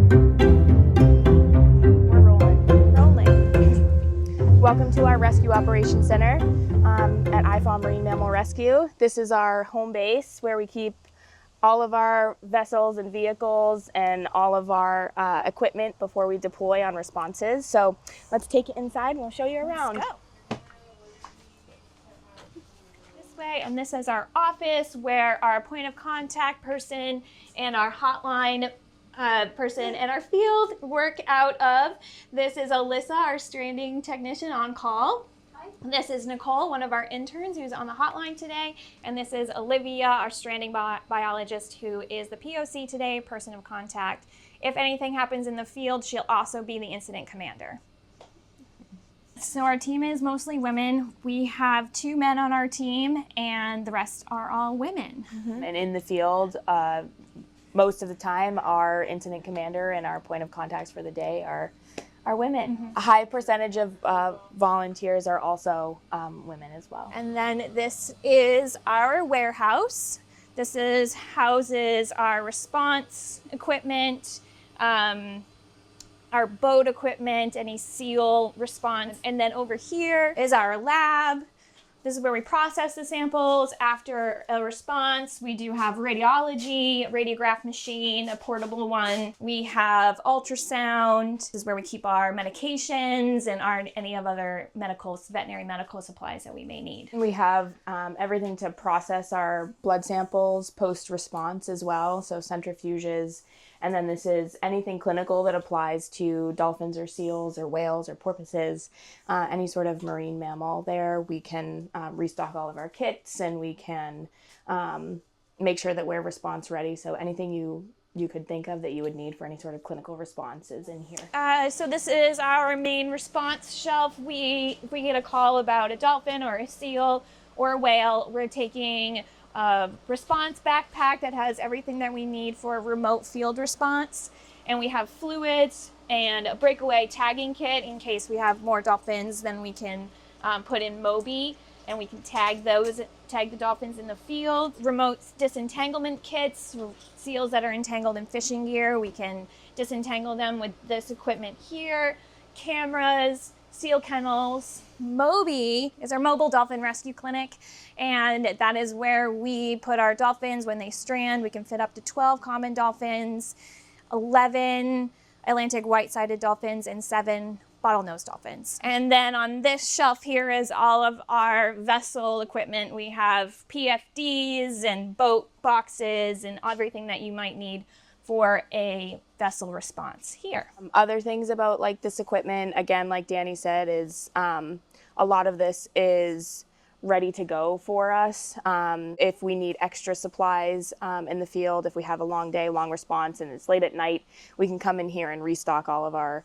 We're rolling. Rolling. Welcome to our Rescue Operations Center at IFAW Marine Mammal Rescue. This is our home base where we keep all of our vessels and vehicles and all of our equipment before we deploy on responses. So let's take it inside and we'll show you around. Let's go. This way, and this is our office where our point of contact person and our hotline person and our field work out of. This is Alyssa, our stranding technician on call. This is Nicole, one of our interns who's on the hotline today, and this is Olivia, our stranding biologist, who is the POC today, person of contact. If anything happens in the field, she'll also be the incident commander. So our team is mostly women. We have 2 men on our team, and the rest are all women. Mm-hmm. And in the field, most of the time, our incident commander and our point of contacts for the day are women. Mm-hmm. A high percentage of volunteers are also women as well. And then this is our warehouse. This houses our response equipment, our boat equipment, any SEAL response. And then over here is our lab. This is where we process the samples. After a response, we do have radiology, radiograph machine, a portable one. We have ultrasound. This is where we keep our medications and any of other veterinary medical supplies that we may need. We have everything to process our blood samples post-response as well, so centrifuges. And then this is anything clinical that applies to dolphins or seals or whales or porpoises, any sort of marine mammal there. We can restock all of our kits, and we can make sure that we're response ready. So anything you could think of that you would need for any sort of clinical response is in here. So this is our main response shelf. If we get a call about a dolphin or a seal or a whale, we're taking a response backpack that has everything that we need for a remote field response. And we have fluids and a breakaway tagging kit in case we have more dolphins. Then we can put in Moby and we can tag the dolphins in the field. Remote disentanglement kits, seals that are entangled in fishing gear, we can disentangle them with this equipment here. Cameras, seal kennels. Moby is our mobile dolphin rescue clinic, and that is where we put our dolphins when they strand. We can fit up to 12 common dolphins, 11 Atlantic white-sided dolphins, and 7 bottlenose dolphins. And then on this shelf here is all of our vessel equipment. We have PFDs and boat boxes and everything that you might need for a vessel response here. Other things about like this equipment, again, like Dani said, is a lot of this is ready to go for us. If we need extra supplies in the field, if we have a long day, long response, and it's late at night, we can come in here and restock all of our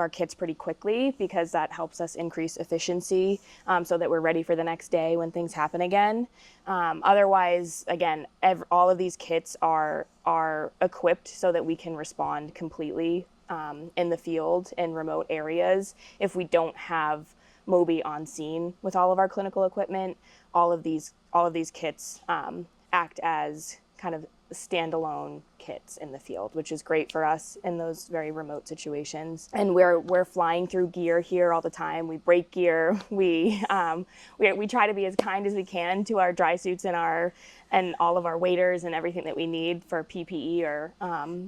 kits pretty quickly, because that helps us increase efficiency so that we're ready for the next day when things happen again. Otherwise, again, all of these kits are equipped so that we can respond completely in the field in remote areas. If we don't have Moby on scene with all of our clinical equipment, all of these kits act as kind of standalone kits in the field, which is great for us in those very remote situations. And we're flying through gear here all the time. We break gear. We try to be as kind as we can to our dry suits and all of our waders and everything that we need for PPE or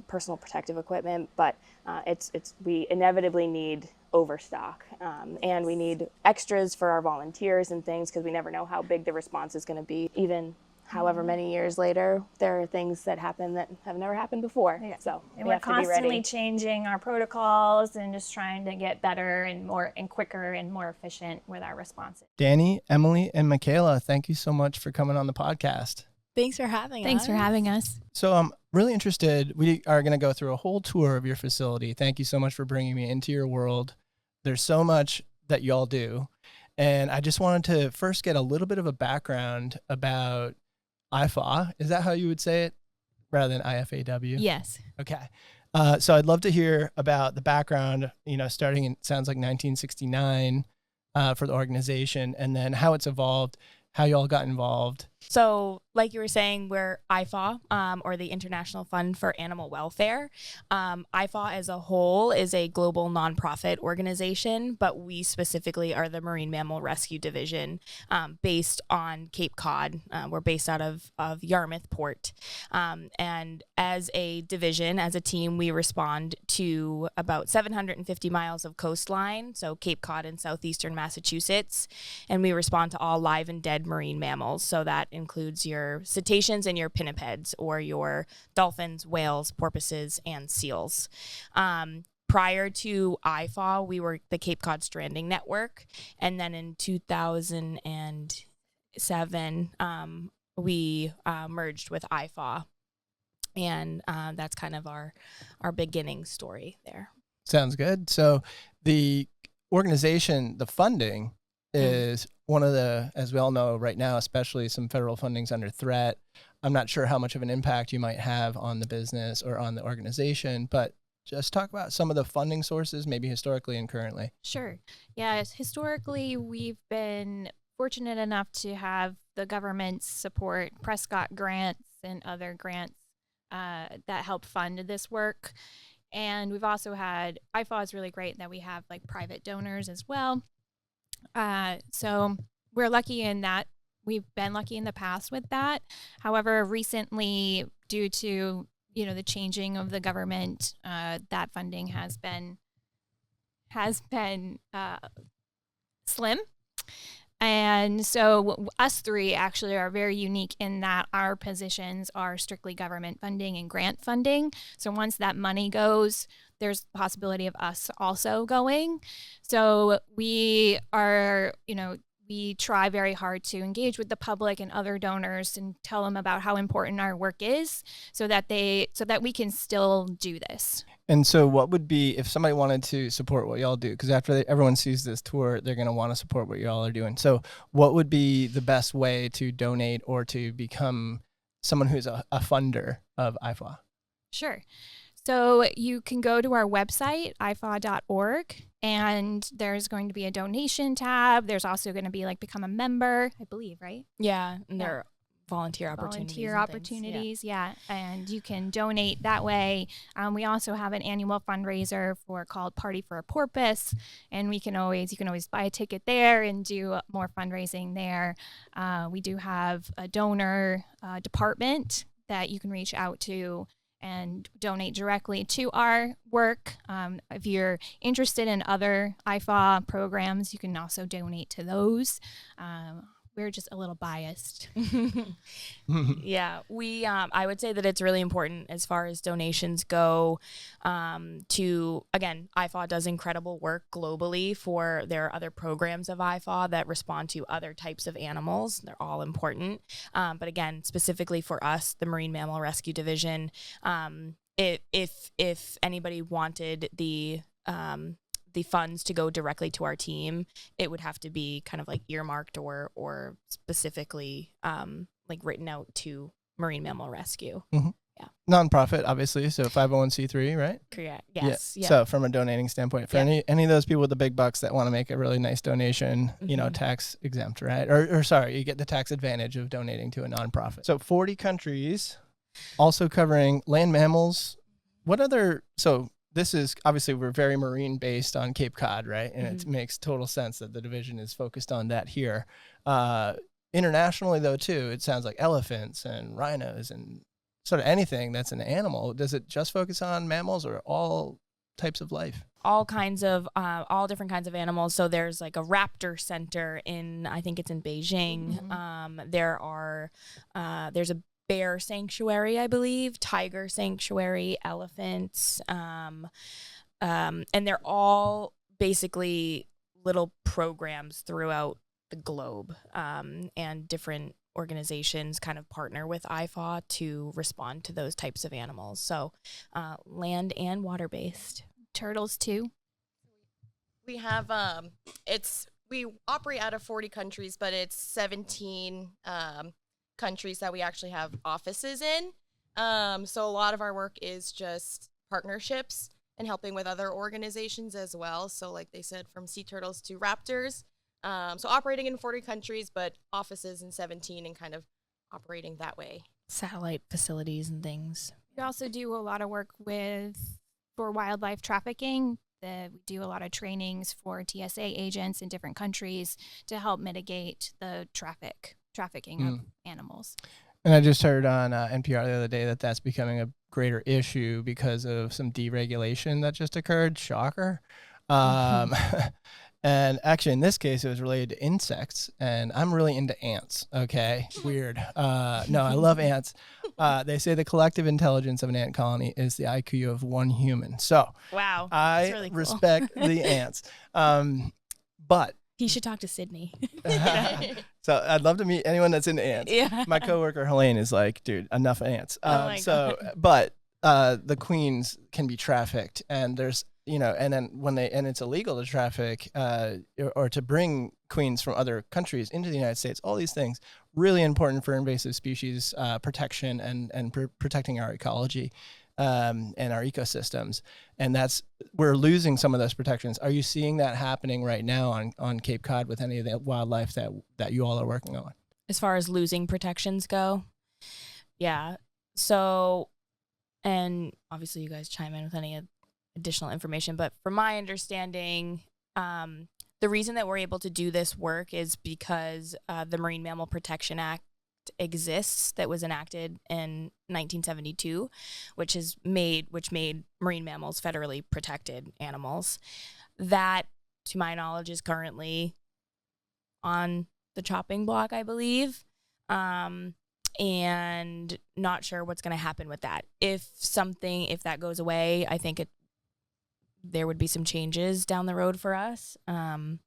personal protective equipment. But we inevitably need overstock, and we need extras for our volunteers and things, because we never know how big the response is going to be. Even however many years later, there are things that happen that have never happened before. Yeah. So we're constantly changing our protocols and just trying to get better and more and quicker and more efficient with our responses. Dani, Emily, and Michaela, thank you so much for coming on the podcast. Thanks for having us. Thanks for having us. So I'm really interested. We are going to go through a whole tour of your facility. Thank you so much for bringing me into your world. There's so much that y'all do. And I just wanted to first get a little bit of a background about IFAW. Is that how you would say it rather than IFAW? Yes. Okay. So I'd love to hear about the background, starting in, sounds like 1969 for the organization, and then how it's evolved, how y'all got involved, So, like you were saying, we're IFAW, or the International Fund for Animal Welfare. IFAW as a whole is a global nonprofit organization, but we specifically are the Marine Mammal Rescue Division, based on Cape Cod. We're based out of Yarmouth Port. And as a division, as a team, we respond to about 750 miles of coastline, so Cape Cod in southeastern Massachusetts, and we respond to all live and dead marine mammals. So that includes your cetaceans and your pinnipeds, or your dolphins, whales, porpoises, and seals. Prior to IFAW, we were the Cape Cod Stranding Network, and then in 2007, we merged with IFAW, and that's kind of our beginning story there. Sounds good. So the organization, the funding is one of the, as we all know right now, especially some federal funding's under threat. I'm not sure how much of an impact you might have on the business or on the organization, but just talk about some of the funding sources, maybe historically and currently. Sure. Yes, historically, we've been fortunate enough to have the government support Prescott grants and other grants that help fund this work. And we've also had, IFAW is really great that we have like private donors as well. So we're lucky in that. We've been lucky in the past with that. However, recently, due to the changing of the government, that funding has been slim. And so us three actually are very unique in that our positions are strictly government funding and grant funding. So once that money goes, there's the possibility of us also going. So we are, we try very hard to engage with the public and other donors and tell them about how important our work is, so that we can still do this. And so what would be, if somebody wanted to support what y'all do, because after everyone sees this tour, they're going to want to support what y'all are doing. So what would be the best way to donate or to become someone who's a funder of IFAW? Sure. So you can go to our website, ifaw.org, and there's going to be a donation tab. There's also going to be become a member, I believe, right? Yeah, and there are volunteer opportunities. Yeah. And you can donate that way. We also have an annual fundraiser called Party for a Porpoise, and you can always buy a ticket there and do more fundraising there. We do have a donor department that you can reach out to and donate directly to our work. If you're interested in other IFAW programs, you can also donate to those. We're just a little biased. Yeah, we I would say that it's really important as far as donations go, to, again, IFAW does incredible work globally. There are other programs of IFAW that respond to other types of animals. They're all important. But again, specifically for us, the Marine Mammal Rescue Division, if anybody wanted the funds to go directly to our team, it would have to be kind of earmarked or specifically written out to Marine Mammal Rescue. Mm-hmm. Yeah. Nonprofit, obviously. So 501c3, right? Correct. Yes. Yeah. So from a donating standpoint, for any of those people with the big bucks that want to make a really nice donation, tax exempt, right? Or sorry, you get the tax advantage of donating to a nonprofit. So 40 countries, also covering land mammals. This is obviously, we're very marine based on Cape Cod, right? And it makes total sense that the division is focused on that here. Internationally, though, too, it sounds like elephants and rhinos and sort of anything that's an animal. Does it just focus on mammals or all types of life? All different kinds of animals. So there's a raptor center I think it's in Beijing. There's a bear sanctuary, I believe, tiger sanctuary, elephants, and they're all basically little programs throughout the globe, and different organizations kind of partner with IFAW to respond to those types of animals. So land and water-based. Turtles too. We have we operate out of 40 countries, but it's 17 countries that we actually have offices in. So a lot of our work is just partnerships and helping with other organizations as well. So like they said, from sea turtles to raptors. So operating in 40 countries, but offices in 17 and kind of operating that way. Satellite facilities and things. We also do a lot of work for wildlife trafficking. We do a lot of trainings for TSA agents in different countries to help mitigate the trafficking of animals. And I just heard on NPR the other day that that's becoming a greater issue because of some deregulation that just occurred. Shocker. And actually, in this case, it was related to insects, and I'm really into ants. Okay, weird. No, I love ants. They say the collective intelligence of an ant colony is the IQ of one human. So, Wow, I that's really cool. respect the ants. But He should talk to Sydney. so I'd love to meet anyone that's into ants. Yeah. My coworker Helene is like, dude, enough ants. my But the queens can be trafficked, and there's and then and it's illegal to traffic or to bring queens from other countries into the United States. All these things really important for invasive species protection and protecting our ecology and our ecosystems. And we're losing some of those protections. Are you seeing that happening right now on Cape Cod with any of the wildlife that you all are working on? As far as losing protections go, yeah. So, and obviously you guys chime in with any additional information, but from my understanding, the reason that we're able to do this work is because the Marine Mammal Protection Act exists, that was enacted in 1972, which made marine mammals federally protected animals. That, to my knowledge, is currently on the chopping block, I believe. And not sure what's going to happen with that. If that goes away, I think there would be some changes down the road for us. But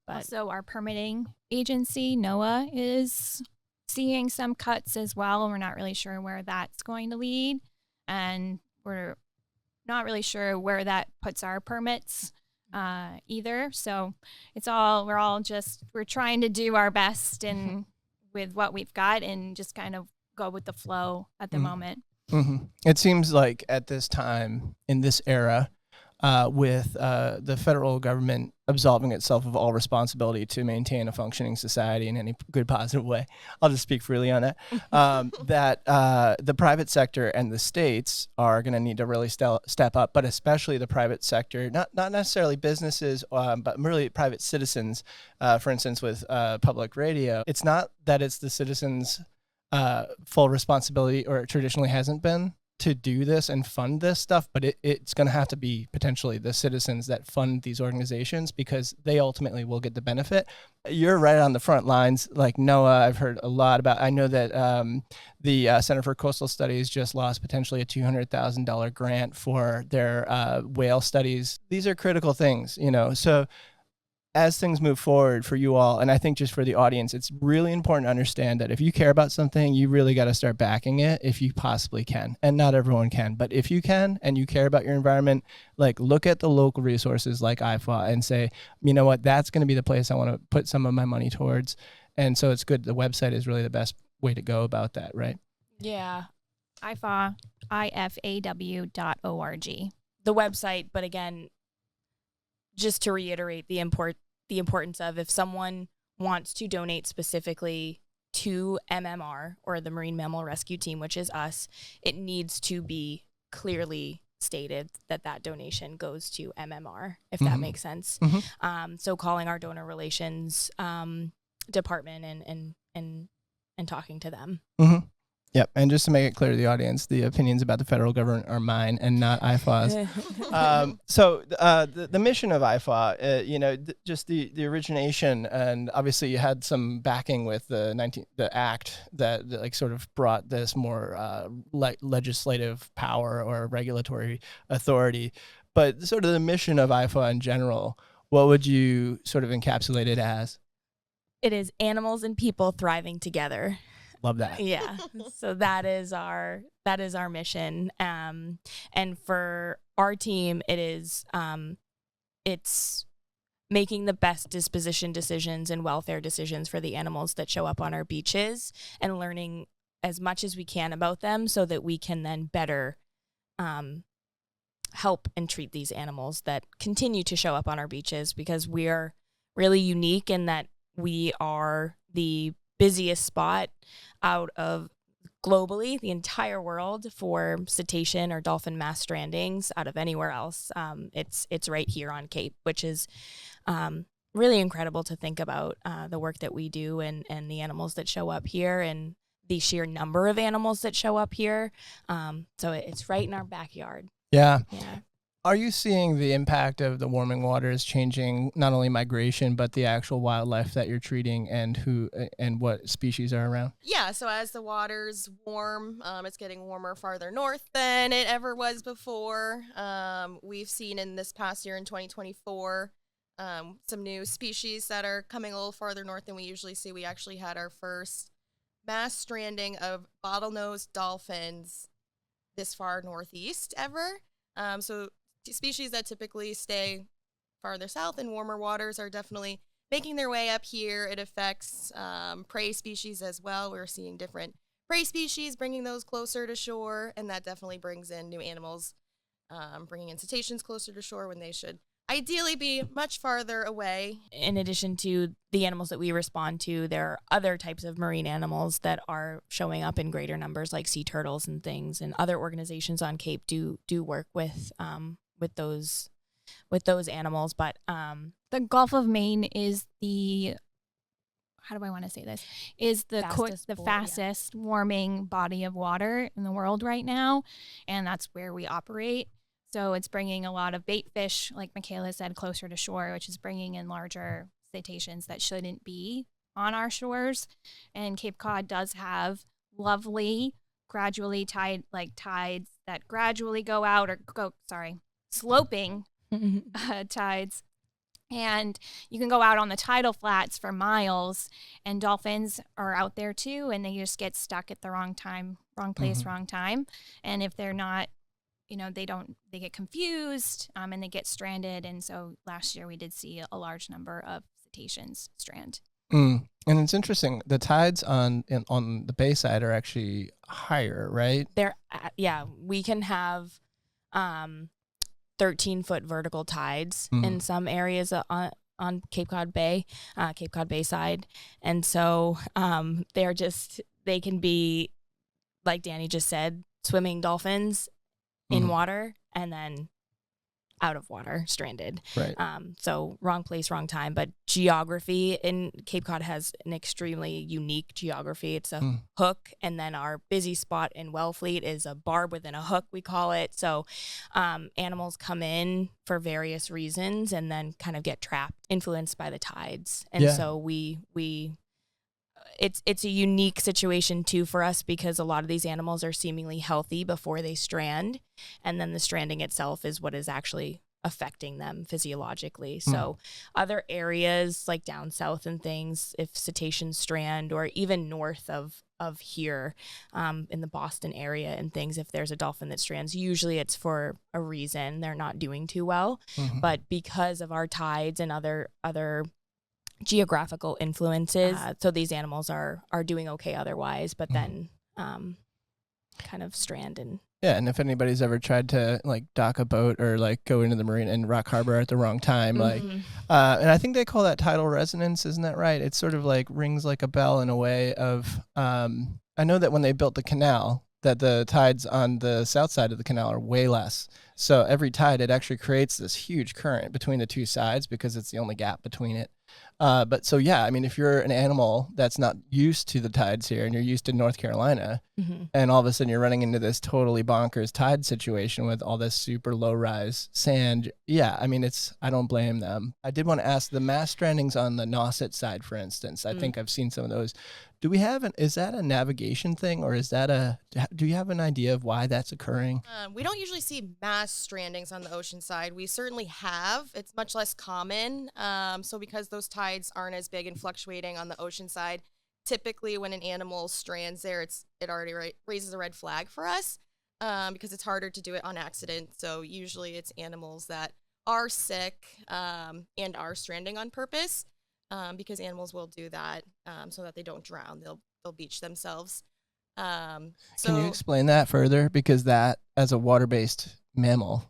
Also, our permitting agency, NOAA, is seeing some cuts as well. We're not really sure where that's going to lead. And we're not really sure where that puts our permits either. So we're trying to do our best and with what we've got and just kind of go with the flow at the moment. Mm-hmm. It seems like at this time, in this era, with the federal government absolving itself of all responsibility to maintain a functioning society in any good, positive way. I'll just speak freely on that. That the private sector and the states are going to need to really step up, but especially the private sector, not necessarily businesses, but really private citizens. For instance, with public radio, it's not that it's the citizens' full responsibility, or it traditionally hasn't been, to do this and fund this stuff, but it's going to have to be potentially the citizens that fund these organizations, because they ultimately will get the benefit. You're right on the front lines. Like NOAA, I've heard a lot about. I know that the Center for Coastal Studies just lost potentially a $200,000 grant for their whale studies. These are critical things, so as things move forward for you all, and I think just for the audience, it's really important to understand that if you care about something, you really got to start backing it if you possibly can. And not everyone can, but if you can and you care about your environment, like look at the local resources like IFAW and say, you know what, that's going to be the place I want to put some of my money towards. And so it's good. The website is really the best way to go about that, right? Yeah. IFAW, IFAW.org. The website, but again, just to reiterate the importance of, if someone wants to donate specifically to MMR, or the Marine Mammal Rescue Team, which is us, it needs to be clearly stated that donation goes to MMR, if that makes sense. So calling our donor relations department and talking to them. Yep, and just to make it clear to the audience, the opinions about the federal government are mine and not IFAW's. So the mission of IFAW, just the origination, and obviously you had some backing with the act that like sort of brought this more legislative power or regulatory authority. But sort of the mission of IFAW in general, what would you sort of encapsulate it as? It is animals and people thriving together. Love that. Yeah. So that is our mission. And for our team, it's making the best disposition decisions and welfare decisions for the animals that show up on our beaches, and learning as much as we can about them so that we can then better help and treat these animals that continue to show up on our beaches, because we are really unique in that we are the busiest spot out of globally, the entire world, for cetacean or dolphin mass strandings out of anywhere else. It's right here on Cape, which is really incredible to think about, the work that we do and the animals that show up here and the sheer number of animals that show up here. So it's right in our backyard. Yeah. Yeah. Are you seeing the impact of the warming waters changing not only migration, but the actual wildlife that you're treating and who and what species are around? Yeah, so as the water's warm, it's getting warmer farther north than it ever was before. We've seen in this past year in 2024 some new species that are coming a little farther north than we usually see. We actually had our first mass stranding of bottlenose dolphins this far northeast ever. So species that typically stay farther south in warmer waters are definitely making their way up here. It affects prey species as well. We're seeing different prey species, bringing those closer to shore, and that definitely brings in new animals, bringing in cetaceans closer to shore when they should ideally be much farther away. In addition to the animals that we respond to, there are other types of marine animals that are showing up in greater numbers, like sea turtles and things. And other organizations on Cape do work with those animals. But The Gulf of Maine is the, how do I want to say this? Is the fastest warming body of water in the world right now, and that's where we operate. So it's bringing a lot of bait fish, like Michaela said, closer to shore, which is bringing in larger cetaceans that shouldn't be on our shores. And Cape Cod does have lovely, gradually tides that gradually go out sloping tides. And you can go out on the tidal flats for miles, and dolphins are out there too, and they just get stuck at the wrong time, wrong place, wrong time. And if they're not, they get confused and they get stranded. And so last year we did see a large number of cetaceans strand. And it's interesting. The tides on the bay side are actually higher, right? We can have 13-foot vertical tides in some areas on Cape Cod Bay side. And so they can be, like Dani just said, swimming dolphins in water and then out of water, stranded. Right. So wrong place, wrong time. But geography in Cape Cod has an extremely unique geography. It's a hook, and then our busy spot in Wellfleet is a barb within a hook, we call it. So animals come in for various reasons and then kind of get trapped, influenced by the tides. And so it's a unique situation too for us, because a lot of these animals are seemingly healthy before they strand, and then the stranding itself is what is actually affecting them physiologically. So other areas like down south and things, if cetaceans strand, or even north of here in the Boston area and things, if there's a dolphin that strands, usually it's for a reason. They're not doing too well. But because of our tides and other geographical influences, so these animals are doing okay otherwise, but then kind of strand. And if anybody's ever tried to like dock a boat or like go into the marine and Rock Harbor at the wrong time, and I think they call that tidal resonance, isn't that right? It's sort of like rings like a bell in a way of I know that when they built the canal, that the tides on the south side of the canal are way less. So every tide, it actually creates this huge current between the two sides because it's the only gap between it. But so, yeah, I mean, if you're an animal that's not used to the tides here and you're used to North Carolina, and all of a sudden you're running into this totally bonkers tide situation with all this super low rise sand. Yeah, I mean, I don't blame them. I did want to ask, the mass strandings on the Nauset side, for instance, I think I've seen some of those. Do we have is that a navigation thing, or is that do you have an idea of why that's occurring? We don't usually see mass strandings on the ocean side. We certainly have. It's much less common. So because those tides aren't as big and fluctuating on the ocean side, typically when an animal strands there, it already raises a red flag for us because it's harder to do it on accident. So usually it's animals that are sick and are stranding on purpose. Because animals will do that so that they don't drown. They'll beach themselves. Can you explain that further? Because that, as a water-based mammal,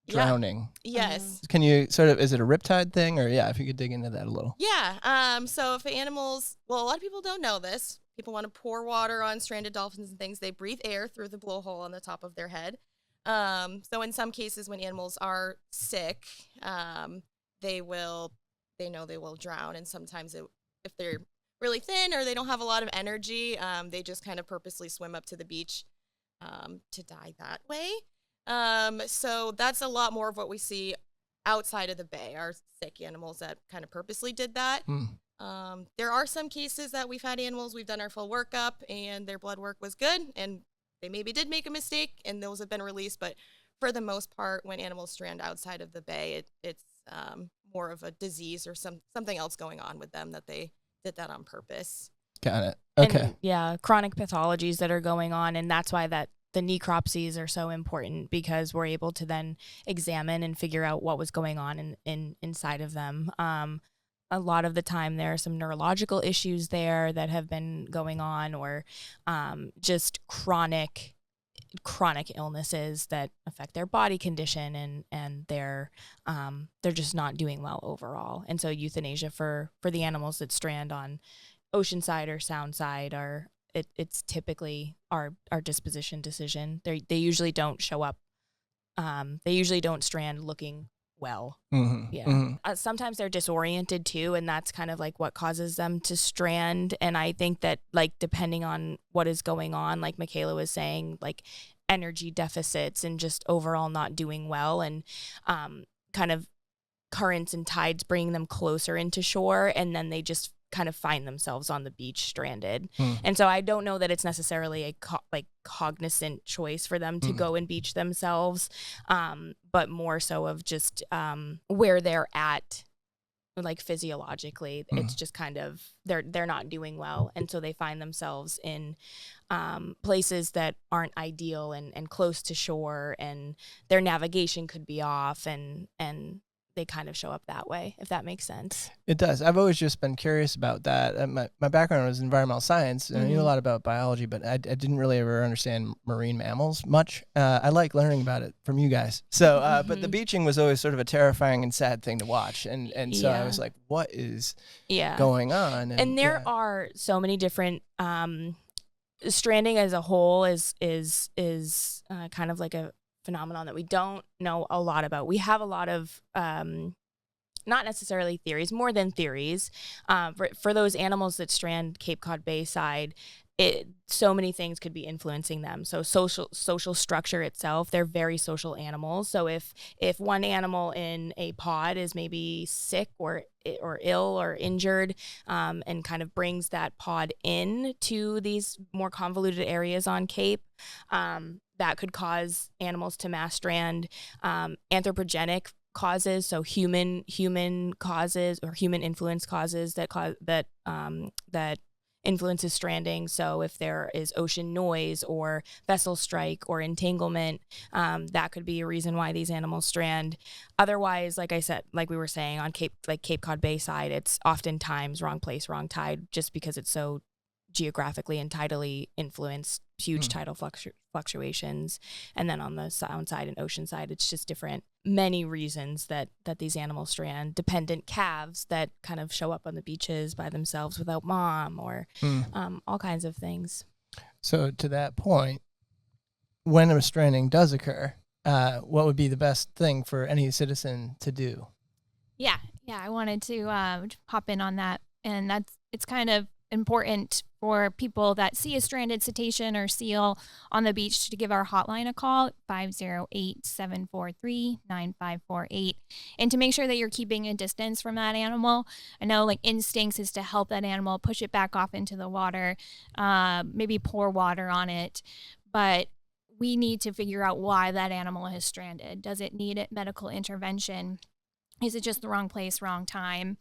drowning. Yes. Can you sort of, is it a riptide thing, or if you could dig into that a little? Yeah. So if animals, well, a lot of people don't know this. People want to pour water on stranded dolphins and things. They breathe air through the blowhole on the top of their head. So in some cases, when animals are sick, they know they will drown. And sometimes if they're really thin or they don't have a lot of energy, they just kind of purposely swim up to the beach to die that way. So that's a lot more of what we see outside of the bay, are sick animals that kind of purposely did that. There are some cases that we've had animals, we've done our full workup and their blood work was good and they maybe did make a mistake and those have been released. But for the most part, when animals strand outside of the bay, it's more of a disease or something else going on with them that they did that on purpose. Got it. Okay. And, chronic pathologies that are going on, and that's why the necropsies are so important, because we're able to then examine and figure out what was going on inside of them. A lot of the time there are some neurological issues there that have been going on, or just chronic illnesses that affect their body condition, and they're just not doing well overall. And so euthanasia for the animals that strand on oceanside or soundside it's typically our disposition decision. They usually don't show up. They usually don't strand looking well. Sometimes they're disoriented too, and that's kind of like what causes them to strand. And I think that, like, depending on what is going on, like Michaela was saying, like energy deficits and just overall not doing well, and kind of currents and tides bringing them closer into shore, and then they just kind of find themselves on the beach stranded. And so I don't know that it's necessarily a cognizant choice for them to go and beach themselves, but more so of just where they're at, like physiologically. It's just kind of they're not doing well, and so they find themselves in places that aren't ideal and close to shore, and their navigation could be off, and they kind of show up that way, if that makes sense. It does. I've always just been curious about that. My background was environmental science, and I knew a lot about biology, but I didn't really ever understand marine mammals much. I like learning about it from you guys. So, but the beaching was always sort of a terrifying and sad thing to watch, and so I was like, what is going on? And there are so many different stranding as a whole is kind of like a phenomenon that we don't know a lot about. We have a lot of not necessarily theories, more than theories, for those animals that strand Cape Cod Bayside. So many things could be influencing them. So social structure itself, they're very social animals. So if one animal in a pod is maybe sick or ill or injured, and kind of brings that pod in to these more convoluted areas on Cape, that could cause animals to mass strand. Anthropogenic causes, so human causes or human influence causes that influences stranding. So if there is ocean noise or vessel strike or entanglement, that could be a reason why these animals strand. Otherwise, like I said, like we were saying on Cape Cod Bayside, it's oftentimes wrong place, wrong tide, just because it's so geographically and tidally influenced, huge tidal fluctuations. And then on the sound side and ocean side, it's just different, many reasons that these animals strand. Dependent calves that kind of show up on the beaches by themselves without mom, or all kinds of things. So to that point, when a stranding does occur, what would be the best thing for any citizen to do? Yeah, I wanted to hop in on that, and it's kind of important for people that see a stranded cetacean or seal on the beach to give our hotline a call, 508-743-9548, and to make sure that you're keeping a distance from that animal. I know, like, instincts is to help that animal, push it back off into the water, maybe pour water on it, but we need to figure out why that animal is stranded. Does it need medical intervention? Is it just the wrong place, wrong time?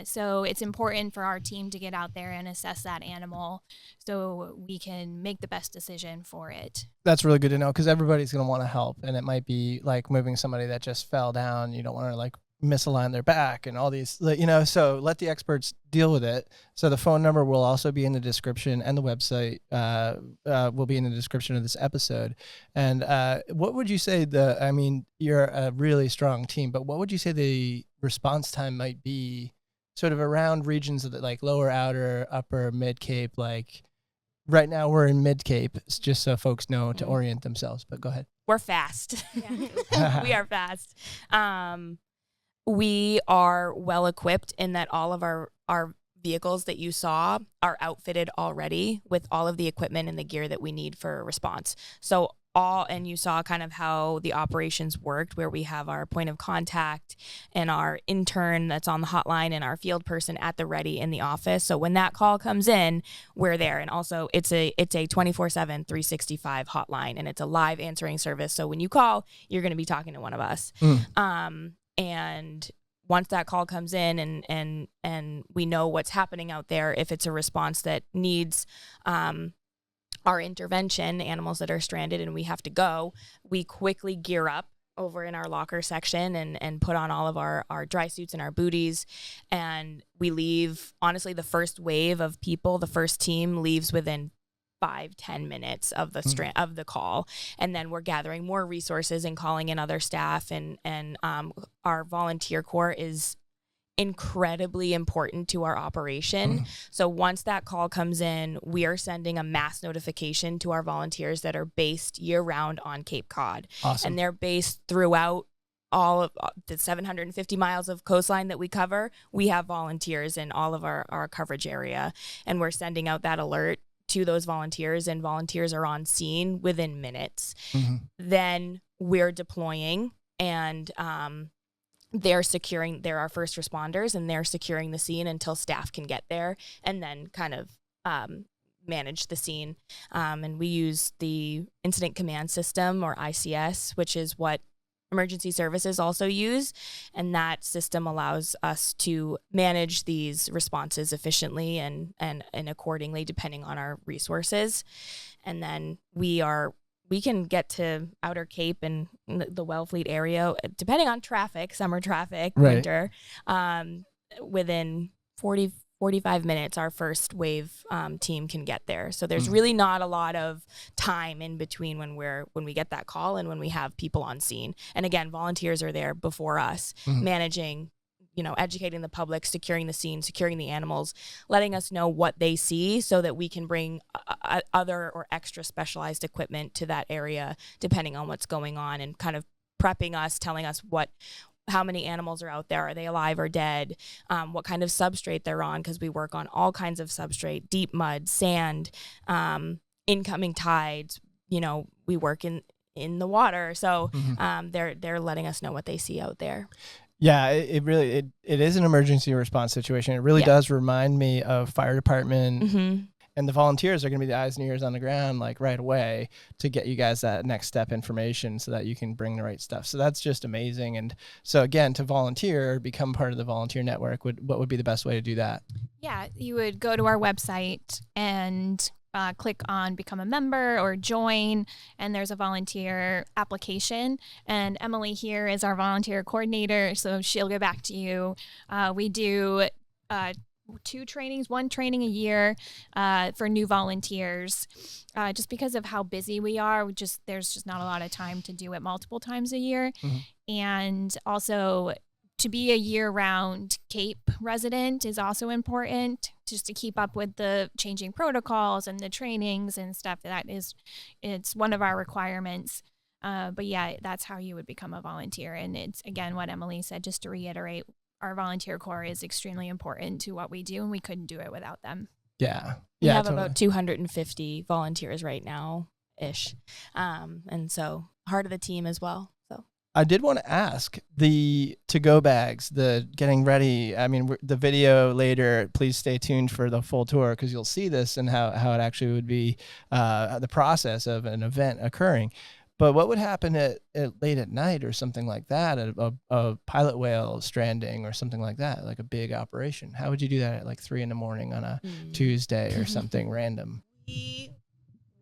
So it's important for our team to get out there and assess that animal so we can make the best decision for it. That's really good to know, because everybody's going to want to help, and it might be like moving somebody that just fell down. You don't want to like misalign their back and all these, so let the experts deal with it. So the phone number will also be in the description, and the website will be in the description of this episode. And what would you say you're a really strong team, but what would you say the response time might be sort of around regions of the, like lower, outer, upper, mid Cape? Like right now we're in mid Cape, just so folks know to orient themselves, but go ahead. We're fast. We are fast. We are well equipped in that all of our vehicles that you saw are outfitted already with all of the equipment and the gear that we need for response. So and you saw kind of how the operations worked, where we have our point of contact and our intern that's on the hotline and our field person at the ready in the office. So when that call comes in, we're there. And also it's a 24/7, 365 hotline, and it's a live answering service. So when you call, you're going to be talking to one of us. And once that call comes in and we know what's happening out there, if it's a response that needs our intervention, animals that are stranded and we have to go, we quickly gear up over in our locker section and put on all of our dry suits and our booties. And we leave, honestly, the first wave of people, the first team leaves within 5-10 minutes of the of the call, and then we're gathering more resources and calling in other staff, and our volunteer corps is incredibly important to our operation. So once that call comes in, we are sending a mass notification to our volunteers that are based year round on Cape Cod. Awesome. And they're based throughout all of the 750 miles of coastline that we cover. We have volunteers in all of our coverage area, and we're sending out that alert to those volunteers, and volunteers are on scene within minutes. Then we're deploying, and they're our first responders, and they're securing the scene until staff can get there, and then kind of manage the scene. And we use the Incident Command System, or ICS, which is what emergency services also use, and that system allows us to manage these responses efficiently and accordingly, depending on our resources. And then we can get to Outer Cape and the Wellfleet area, depending on traffic, summer traffic, winter, within 45 minutes, our first wave team can get there. So there's really not a lot of time in between when we get that call and when we have people on scene. And again, volunteers are there before us, managing, educating the public, securing the scene, securing the animals, letting us know what they see so that we can bring other or extra specialized equipment to that area, depending on what's going on, and kind of prepping us, telling us how many animals are out there, are they alive or dead, what kind of substrate they're on, because we work on all kinds of substrate, deep mud, sand, incoming tides, we work in the water. So they're letting us know what they see out there. Yeah, it really is an emergency response situation. It really does remind me of fire department. And the volunteers are going to be the eyes and ears on the ground, like right away, to get you guys that next step information so that you can bring the right stuff. So that's just amazing. And so again, to volunteer, become part of the volunteer network, what would be the best way to do that? Yeah, you would go to our website and click on become a member or join, and there's a volunteer application, and Emily here is our volunteer coordinator, so she'll get back to you. We do 2 trainings, 1 training a year for new volunteers. Just because of how busy we are, there's just not a lot of time to do it multiple times a year. And also, to be a year-round Cape resident is also important, just to keep up with the changing protocols and the trainings and stuff. It's one of our requirements. But yeah, that's how you would become a volunteer. And it's, again, what Emily said, just to reiterate, our volunteer corps is extremely important to what we do, and we couldn't do it without them. Yeah. We have about 250 volunteers right now-ish. And so part of the team as well. So I did want to ask, the to-go bags, the getting ready, the video later, please stay tuned for the full tour, because you'll see this and how it actually would be the process of an event occurring. But what would happen at late at night or something like that, a pilot whale stranding or something like that, like a big operation? How would you do that at like 3 a.m. on a Tuesday or something random? We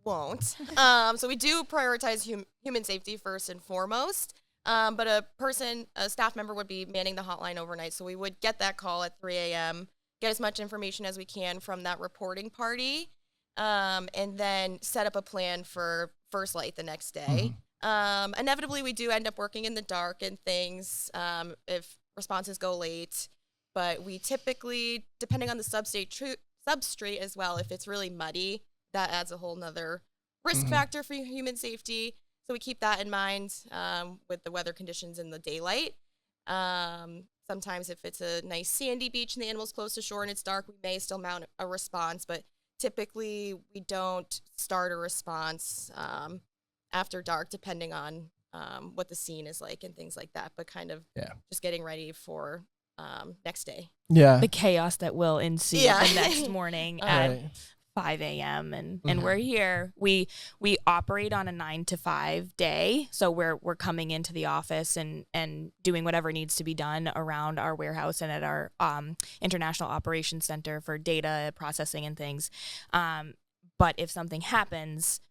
won't. So we do prioritize human safety first and foremost. But a staff member would be manning the hotline overnight. So we would get that call at 3 a.m., get as much information as we can from that reporting party, and then set up a plan for first light the next day. Inevitably, we do end up working in the dark and things if responses go late. But we typically, depending on the substrate as well, if it's really muddy, that adds a whole nother risk factor for human safety. So we keep that in mind with the weather conditions in the daylight. Sometimes if it's a nice sandy beach and the animal's close to shore and it's dark, we may still mount a response, but typically we don't start a response after dark, depending on what the scene is like and things like that, but kind of just getting ready for next day. Yeah. The chaos that will ensue the next morning at Right. 5 a.m. and we're here. We operate on a 9 to 5 day, so we're coming into the office and doing whatever needs to be done around our warehouse and at our international operations center for data processing and things. But if something happens,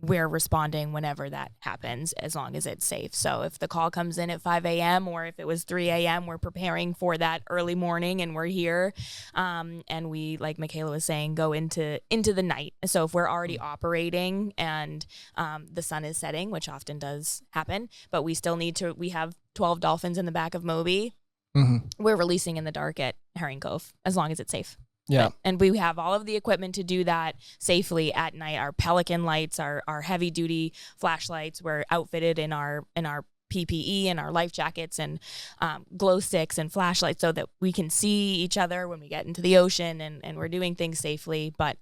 we're responding whenever that happens, as long as it's safe. So if the call comes in at 5 a.m. or if it was 3 a.m., we're preparing for that early morning and we're here. And we, like Michaela was saying, go into the night. So if we're already operating and the sun is setting, which often does happen, but we still we have 12 dolphins in the back of Moby. We're releasing in the dark at Herring Cove, as long as it's safe. Yeah. And we have all of the equipment to do that safely at night. Our Pelican lights, our heavy duty flashlights, we're outfitted in our PPE and our life jackets and glow sticks and flashlights so that we can see each other when we get into the ocean and we're doing things safely. But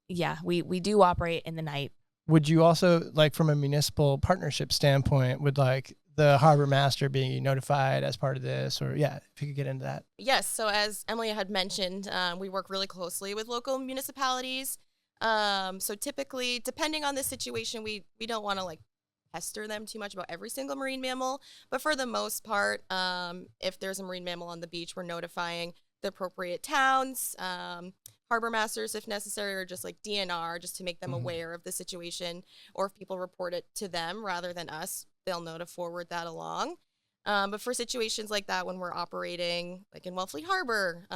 we do operate in the night. Would you also, like, from a municipal partnership standpoint, would like the harbor master being notified as part of this, or if you could get into that? Yes. So as Emily had mentioned, we work really closely with local municipalities. So typically, depending on the situation, we don't want to like pester them too much about every single marine mammal, but for the most part, if there's a marine mammal on the beach, we're notifying the appropriate towns, harbor masters if necessary, or just like DNR, just to make them aware of the situation, or if people report it to them rather than us, they'll know to forward that along. But for situations like that, when we're operating like in Wellfleet Harbor,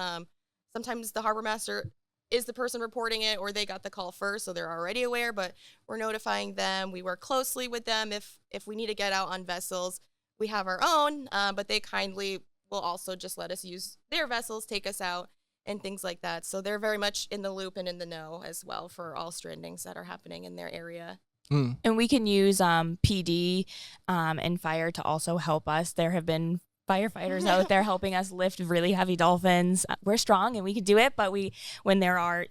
sometimes the harbor master is the person reporting it, or they got the call first, so they're already aware, but we're notifying them. We work closely with them. If we need to get out on vessels, we have our own, but they kindly will also just let us use their vessels, take us out, and things like that. So they're very much in the loop and in the know as well for all strandings that are happening in their area. And we can use PD and fire to also help us. There have been firefighters out there helping us lift really heavy dolphins. We're strong and we can do it, but when there are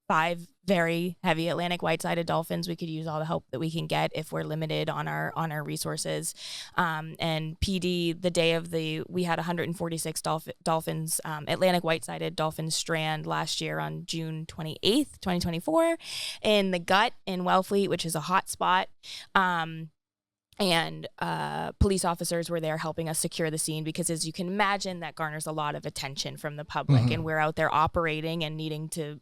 5 very heavy Atlantic white-sided dolphins, we could use all the help that we can get if we're limited on our resources. And PD, the day of we had 146 dolphins, Atlantic white-sided dolphins strand last year on June 28th, 2024, in the Gut in Wellfleet, which is a hot spot. And police officers were there helping us secure the scene because, as you can imagine, that garners a lot of attention from the public. And we're out there operating and needing to,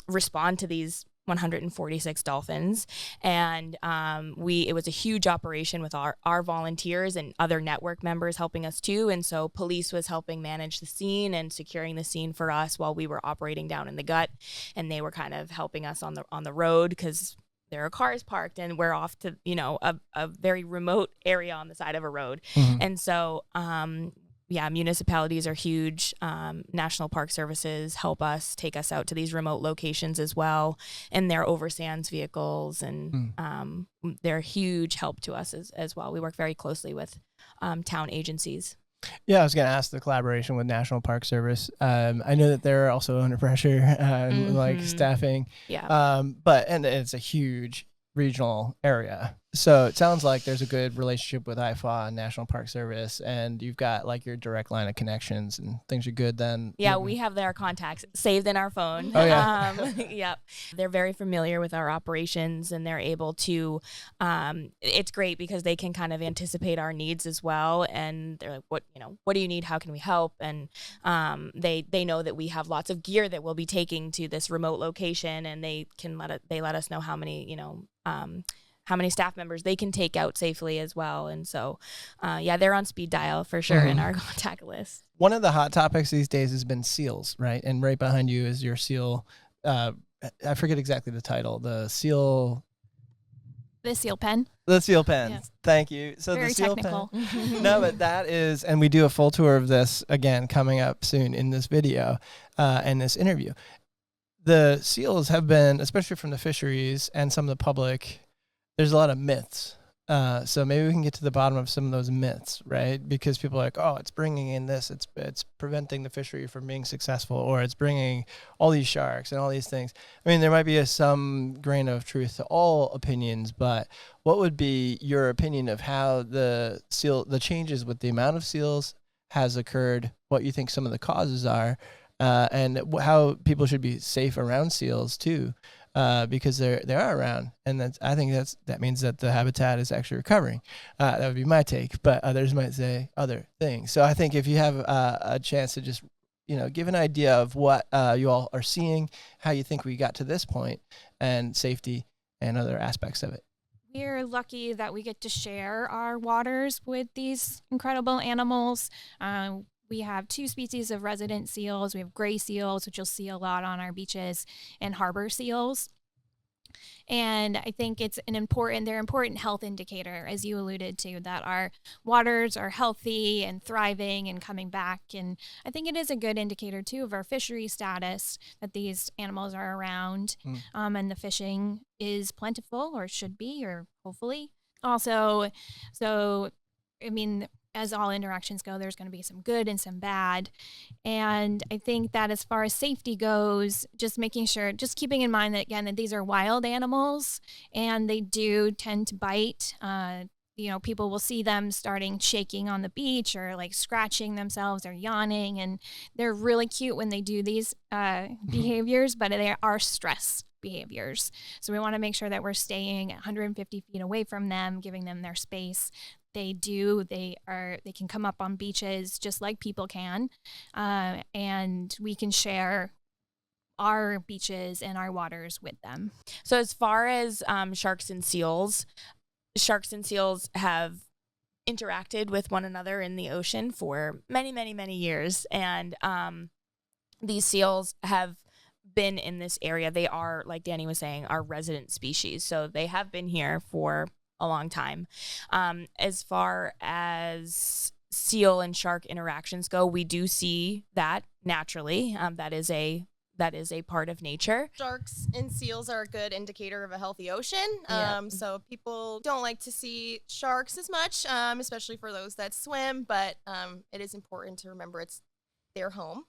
respond to these 146 dolphins. And it was a huge operation with our volunteers and other network members helping us too. And so police was helping manage the scene and securing the scene for us while we were operating down in the Gut. And they were kind of helping us on the road because there are cars parked and we're off to, a very remote area on the side of a road. And so, municipalities are huge. National Park Services help us, take us out to these remote locations as well. And they're oversands vehicles and they're a huge help to us as well. We work very closely with town agencies. Yeah, I was going to ask the collaboration with National Park Service. I know that they're also under pressure, like staffing. Yeah. And it's a huge regional area. So it sounds like there's a good relationship with IFAW and National Park Service, and you've got like your direct line of connections and things are good then. Yeah, we have their contacts saved in our phone. Oh, yeah. Yep. They're very familiar with our operations and they're able to, it's great because they can kind of anticipate our needs as well. And they're like, what do you need? How can we help? And they know that we have lots of gear that we'll be taking to this remote location, and they let us know how many, how many staff members they can take out safely as well. And so, yeah, they're on speed dial for sure in our contact list. One of the hot topics these days has been seals, right? And right behind you is your seal. I forget exactly the title. The seal pen. The seal pen. Yes. Thank you. So Very the seal technical. pen. No, but that is, and we do a full tour of this again coming up soon in this video and this interview. The seals have been, especially from the fisheries and some of the public, there's a lot of myths. So maybe we can get to the bottom of some of those myths, right? Because people are like, oh, it's bringing in this, it's preventing the fishery from being successful, or it's bringing all these sharks and all these things. I mean, there might be some grain of truth to all opinions, but what would be your opinion of how the changes with the amount of seals has occurred, what you think some of the causes are, and how people should be safe around seals too? Because they are around, and I think that means that the habitat is actually recovering. That would be my take, but others might say other things. So I think if you have a chance to just give an idea of what you all are seeing, how you think we got to this point, and safety and other aspects of it. We're lucky that we get to share our waters with these incredible animals. We have 2 species of resident seals. We have gray seals, which you'll see a lot on our beaches, and harbor seals. And I think they're an important health indicator, as you alluded to, that our waters are healthy and thriving and coming back. And I think it is a good indicator, too, of our fishery status, that these animals are around and the fishing is plentiful, or should be, or hopefully. Also, as all interactions go, there's going to be some good and some bad. And I think that as far as safety goes, just keeping in mind that, again, that these are wild animals and they do tend to bite. People will see them starting shaking on the beach, or like scratching themselves or yawning. And they're really cute when they do these behaviors, but they are stress behaviors. So we want to make sure that we're staying 150 feet away from them, giving them their space. They can come up on beaches just like people can, and we can share our beaches and our waters with them. So as far as sharks and seals have interacted with one another in the ocean for many, many, many years, and these seals have been in this area. They are, like Dani was saying, our resident species, so they have been here for a long time. As far as seal and shark interactions go, we do see that naturally. That is a part of nature. Sharks and seals are a good indicator of a healthy ocean. So people don't like to see sharks as much, especially for those that swim, but it is important to remember it's their home.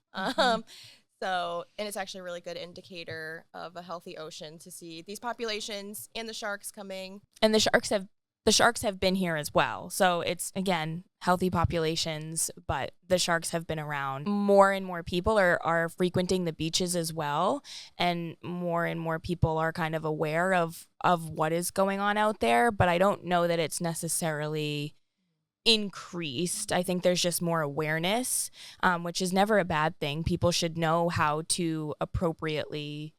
And it's actually a really good indicator of a healthy ocean to see these populations and the sharks coming. And the sharks have been here as well. So it's, again, healthy populations, but the sharks have been around. More and more people are frequenting the beaches as well, and more people are kind of aware of what is going on out there, but I don't know that it's necessarily increased. I think there's just more awareness, which is never a bad thing. People should know how to appropriately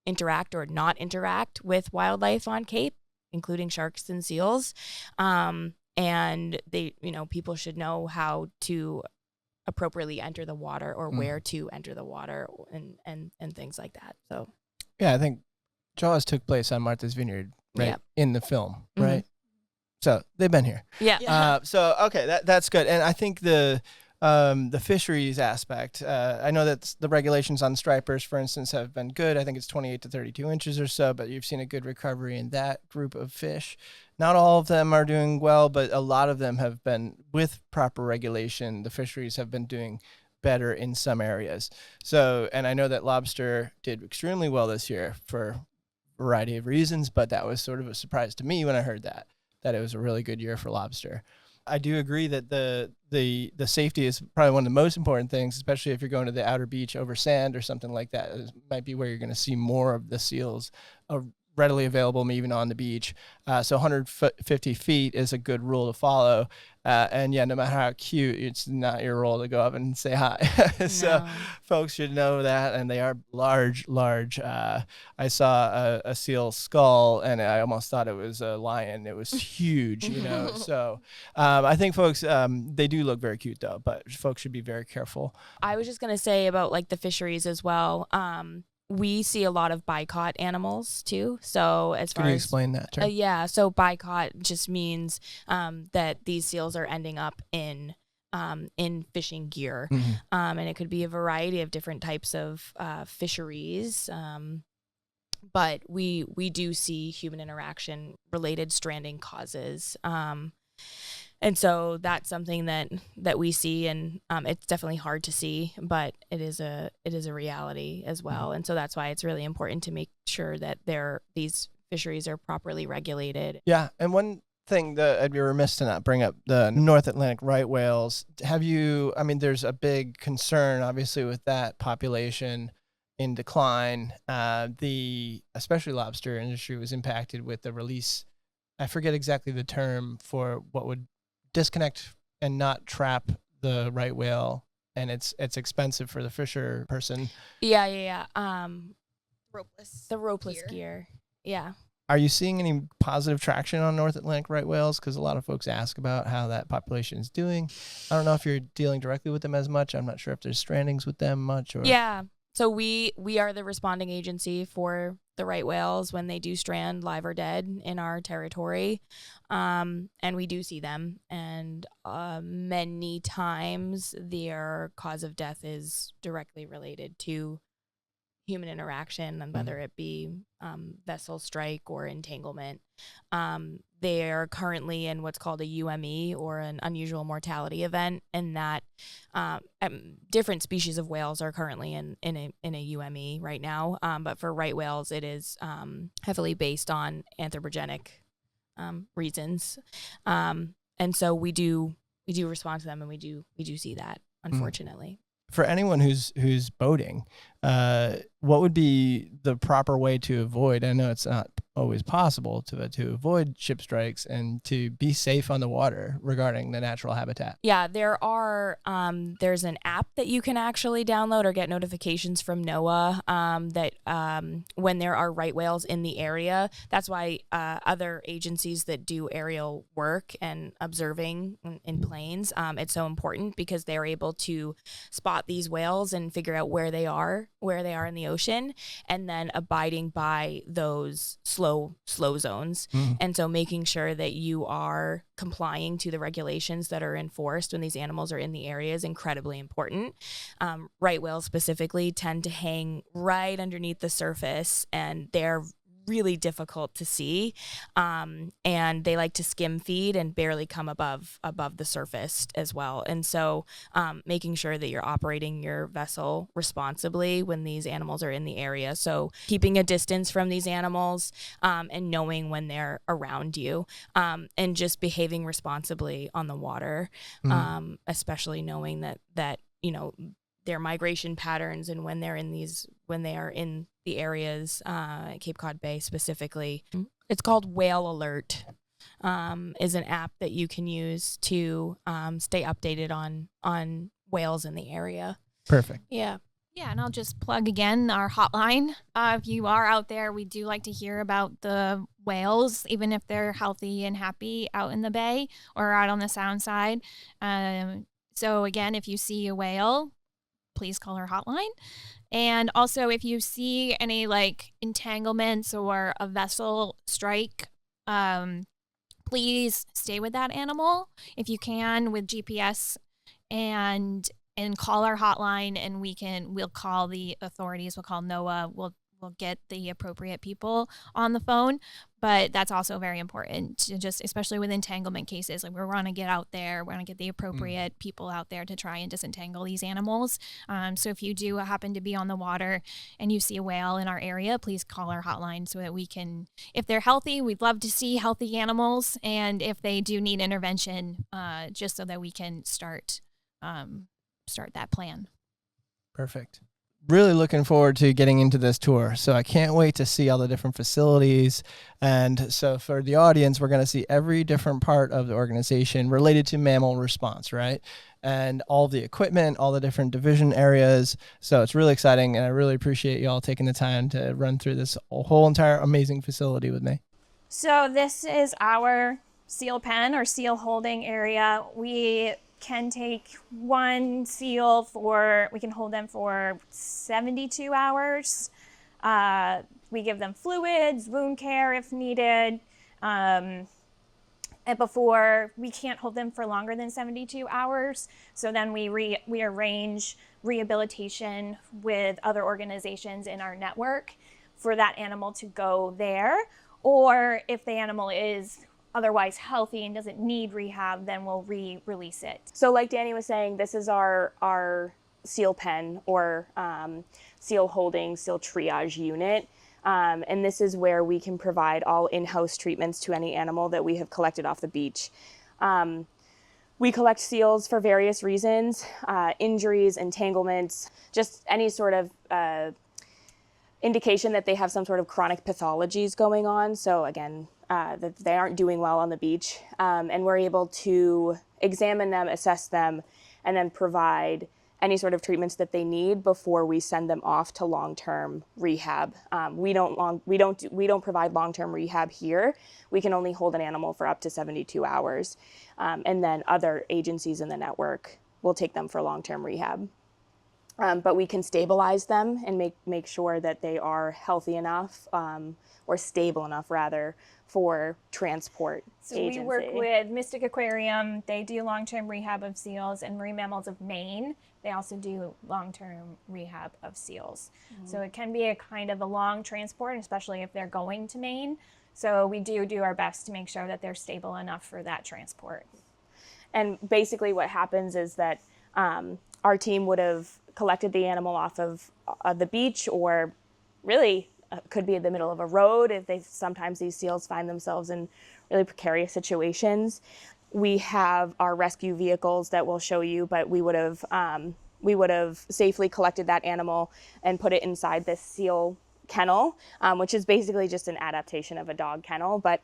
interact or not interact with wildlife on Cape, including sharks and seals. And people should know how to appropriately enter the water, or where to enter the water, and things like that. So yeah, I think Jaws took place on Martha's Vineyard, right? Yeah. In the film, right? So they've been here. Yeah. So okay, that's good. And I think the fisheries aspect, I know that the regulations on stripers, for instance, have been good. I think it's 28 to 32 inches or so, but you've seen a good recovery in that group of fish. Not all of them are doing well, but a lot of them have been, with proper regulation, the fisheries have been doing better in some areas. So, and I know that lobster did extremely well this year for a variety of reasons, but that was sort of a surprise to me when I heard that it was a really good year for lobster. I do agree that the safety is probably one of the most important things, especially if you're going to the outer beach over sand or something like that. It might be where you're going to see more of the seals readily available even on the beach. So 150 feet is a good rule to follow. And yeah, no matter how cute, it's not your role to go up and say hi. So No. folks should know that. And they are large. I saw a seal skull and I almost thought it was a lion. It was huge, So I think folks, they do look very cute though, but folks should be very careful. I was just going to say about like the fisheries as well. We see a lot of bicot animals too. So as far Can you as explain that term? yeah, so bicot just means that these seals are ending up in fishing gear, and it could be a variety of different types of fisheries. But we do see human interaction related stranding causes. And so that's something that we see, and it's definitely hard to see, but it is a reality as well. And so that's why it's really important to make sure that these fisheries are properly regulated. Yeah, and one thing that I'd be remiss to not bring up, the North Atlantic right whales. There's a big concern, obviously, with that population in decline. The especially lobster industry was impacted with the release. I forget exactly the term for what would disconnect and not trap the right whale, and it's expensive for the fisher person. Yeah. Ropeless. The ropeless gear. Yeah. Are you seeing any positive traction on North Atlantic right whales? Because a lot of folks ask about how that population is doing. I don't know if you're dealing directly with them as much. I'm not sure if there's strandings with them much. Or Yeah. So we are the responding agency for the right whales when they do strand, live or dead, in our territory. And we do see them. And many times their cause of death is directly related to human interaction, and whether it be vessel strike or entanglement. They are currently in what's called a UME, or an unusual mortality event, and that different species of whales are currently in a UME right now. But for right whales, it is heavily based on anthropogenic reasons. And so we do respond to them, and we do see that, unfortunately. For anyone who's boating, what would be the proper way to avoid? I know it's not always possible to avoid ship strikes and to be safe on the water regarding the natural habitat. Yeah, there's an app that you can actually download or get notifications from NOAA that when there are right whales in the area. That's why other agencies that do aerial work and observing in planes, it's so important, because they're able to spot these whales and figure out where they are in the ocean, and then abiding by those slow zones. And so making sure that you are complying to the regulations that are enforced when these animals are in the area is incredibly important. Right whales specifically tend to hang right underneath the surface, and they're really difficult to see, and they like to skim feed and barely come above the surface as well. And so making sure that you're operating your vessel responsibly when these animals are in the area, so keeping a distance from these animals, and knowing when they're around you, and just behaving responsibly on the water, especially knowing that their migration patterns, and when they are in the areas, Cape Cod Bay specifically. It's called Whale Alert, is an app that you can use to stay updated on whales in the area. Perfect. Yeah. Yeah, and I'll just plug again our hotline. If you are out there, we do like to hear about the whales, even if they're healthy and happy out in the bay or out on the sound side. So again, if you see a whale, please call our hotline. And also, if you see any entanglements or a vessel strike, please stay with that animal if you can with GPS, and call our hotline, and we'll call the authorities. We'll call NOAA. We'll get the appropriate people on the phone. But that's also very important to especially with entanglement cases. We want to get out there. We want to get the appropriate people out there to try and disentangle these animals. So if you do happen to be on the water and you see a whale in our area, please call our hotline so that we can, if they're healthy, we'd love to see healthy animals. And if they do need intervention, just so that we can start that plan. Perfect. really looking forward to getting into this tour. So I can't wait to see all the different facilities. And so for the audience, we're going to see every different part of the organization related to mammal response, right? And all the equipment, all the different division areas. So it's really exciting. And I really appreciate you all taking the time to run through this whole entire amazing facility with me. So this is our seal pen or seal holding area. We can take one seal we can hold them for 72 hours. We give them fluids, wound care if needed. And before, we can't hold them for longer than 72 hours. So then we arrange rehabilitation with other organizations in our network for that animal to go there. Or if the animal is otherwise healthy and doesn't need rehab, then we'll release it. So like Dani was saying, this is our seal pen or seal holding, seal triage unit. And this is where we can provide all in-house treatments to any animal that we have collected off the beach. We collect seals for various reasons, injuries, entanglements, just any sort of indication that they have some sort of chronic pathologies going on. So again, that they aren't doing well on the beach. And we're able to examine them, assess them, and then provide any sort of treatments that they need before we send them off to long-term rehab. We don't provide long-term rehab here. We can only hold an animal for up to 72 hours. And then other agencies in the network will take them for long-term rehab. But we can stabilize them and make sure that they are healthy enough, or stable enough rather, for transport agency. We work with Mystic Aquarium. They do long-term rehab of seals, and Marine Mammals of Maine. They also do long-term rehab of seals. Mm-hmm. So it can be a kind of a long transport, especially if they're going to Maine. So we do our best to make sure that they're stable enough for that transport. And basically what happens is that our team would have collected the animal off of the beach, or really could be in the middle of a road. Sometimes these seals find themselves in really precarious situations. We have our rescue vehicles that we'll show you, but we would have safely collected that animal and put it inside this seal kennel, which is basically just an adaptation of a dog kennel, but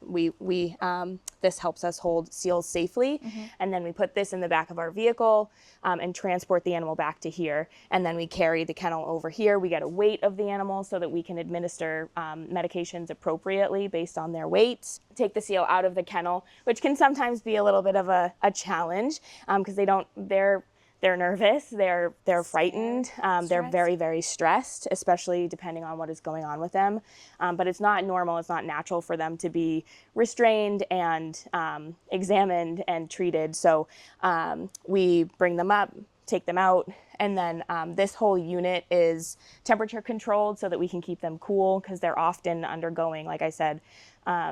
this helps us hold seals safely. Mm-hmm. And then we put this in the back of our vehicle and transport the animal back to here. And then we carry the kennel over here. We get a weight of the animal so that we can administer medications appropriately based on their weight. Take the seal out of the kennel, which can sometimes be a little bit of a challenge because they're nervous, they're frightened, they're very, very stressed, especially depending on what is going on with them. But it's not normal, it's not natural for them to be restrained and examined and treated. So we bring them up, take them out, and then this whole unit is temperature controlled so that we can keep them cool because they're often undergoing, like I said,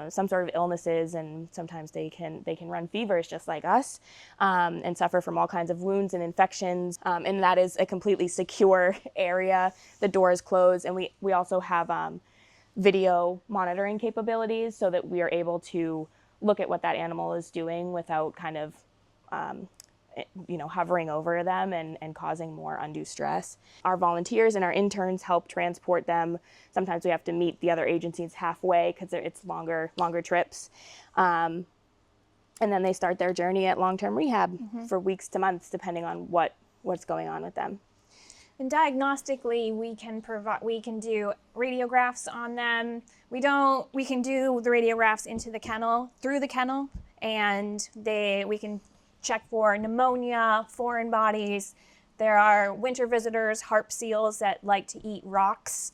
some sort of illnesses, and sometimes they can run fevers just like us, and suffer from all kinds of wounds and infections. And that is a completely secure area. The door is closed, and we also have video monitoring capabilities so that we are able to look at what that animal is doing without kind of hovering over them and causing more undue stress. Our volunteers and our interns help transport them. Sometimes we have to meet the other agencies halfway because it's longer trips. And then they start their journey at long-term rehab for weeks to months, depending on what's going on with them. And diagnostically, we can do radiographs on them. We can do the radiographs through the kennel, and we can check for pneumonia, foreign bodies. There are winter visitors, harp seals that like to eat rocks.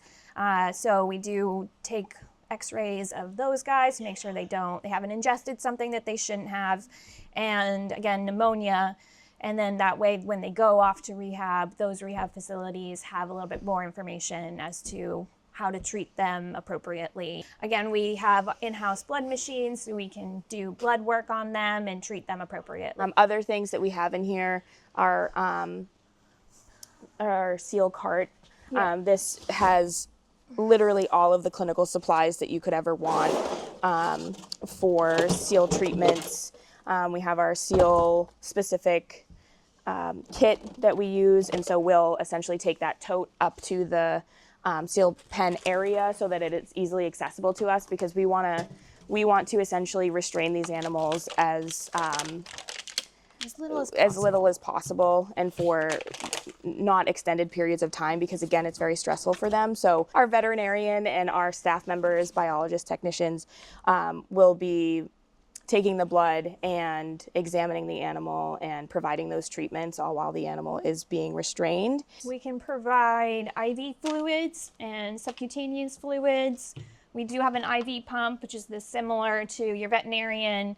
So we do take x-rays of those guys to make sure they haven't ingested something that they shouldn't have. And again, pneumonia. And then that way, when they go off to rehab, those rehab facilities have a little bit more information as to how to treat them appropriately. Again, we have in-house blood machines, so we can do blood work on them and treat them appropriately. Other things that we have in here are our seal cart. Yeah. This has literally all of the clinical supplies that you could ever want for seal treatments. We have our seal-specific kit that we use, and so we'll essentially take that tote up to the seal pen area so that it is easily accessible to us, because we want to essentially restrain these animals as little as possible and for not extended periods of time, because again, it's very stressful for them. So our veterinarian and our staff members, biologists, technicians, will be taking the blood and examining the animal and providing those treatments, all while the animal is being restrained. We can provide IV fluids and subcutaneous fluids. We do have an IV pump, which is similar to your veterinarian,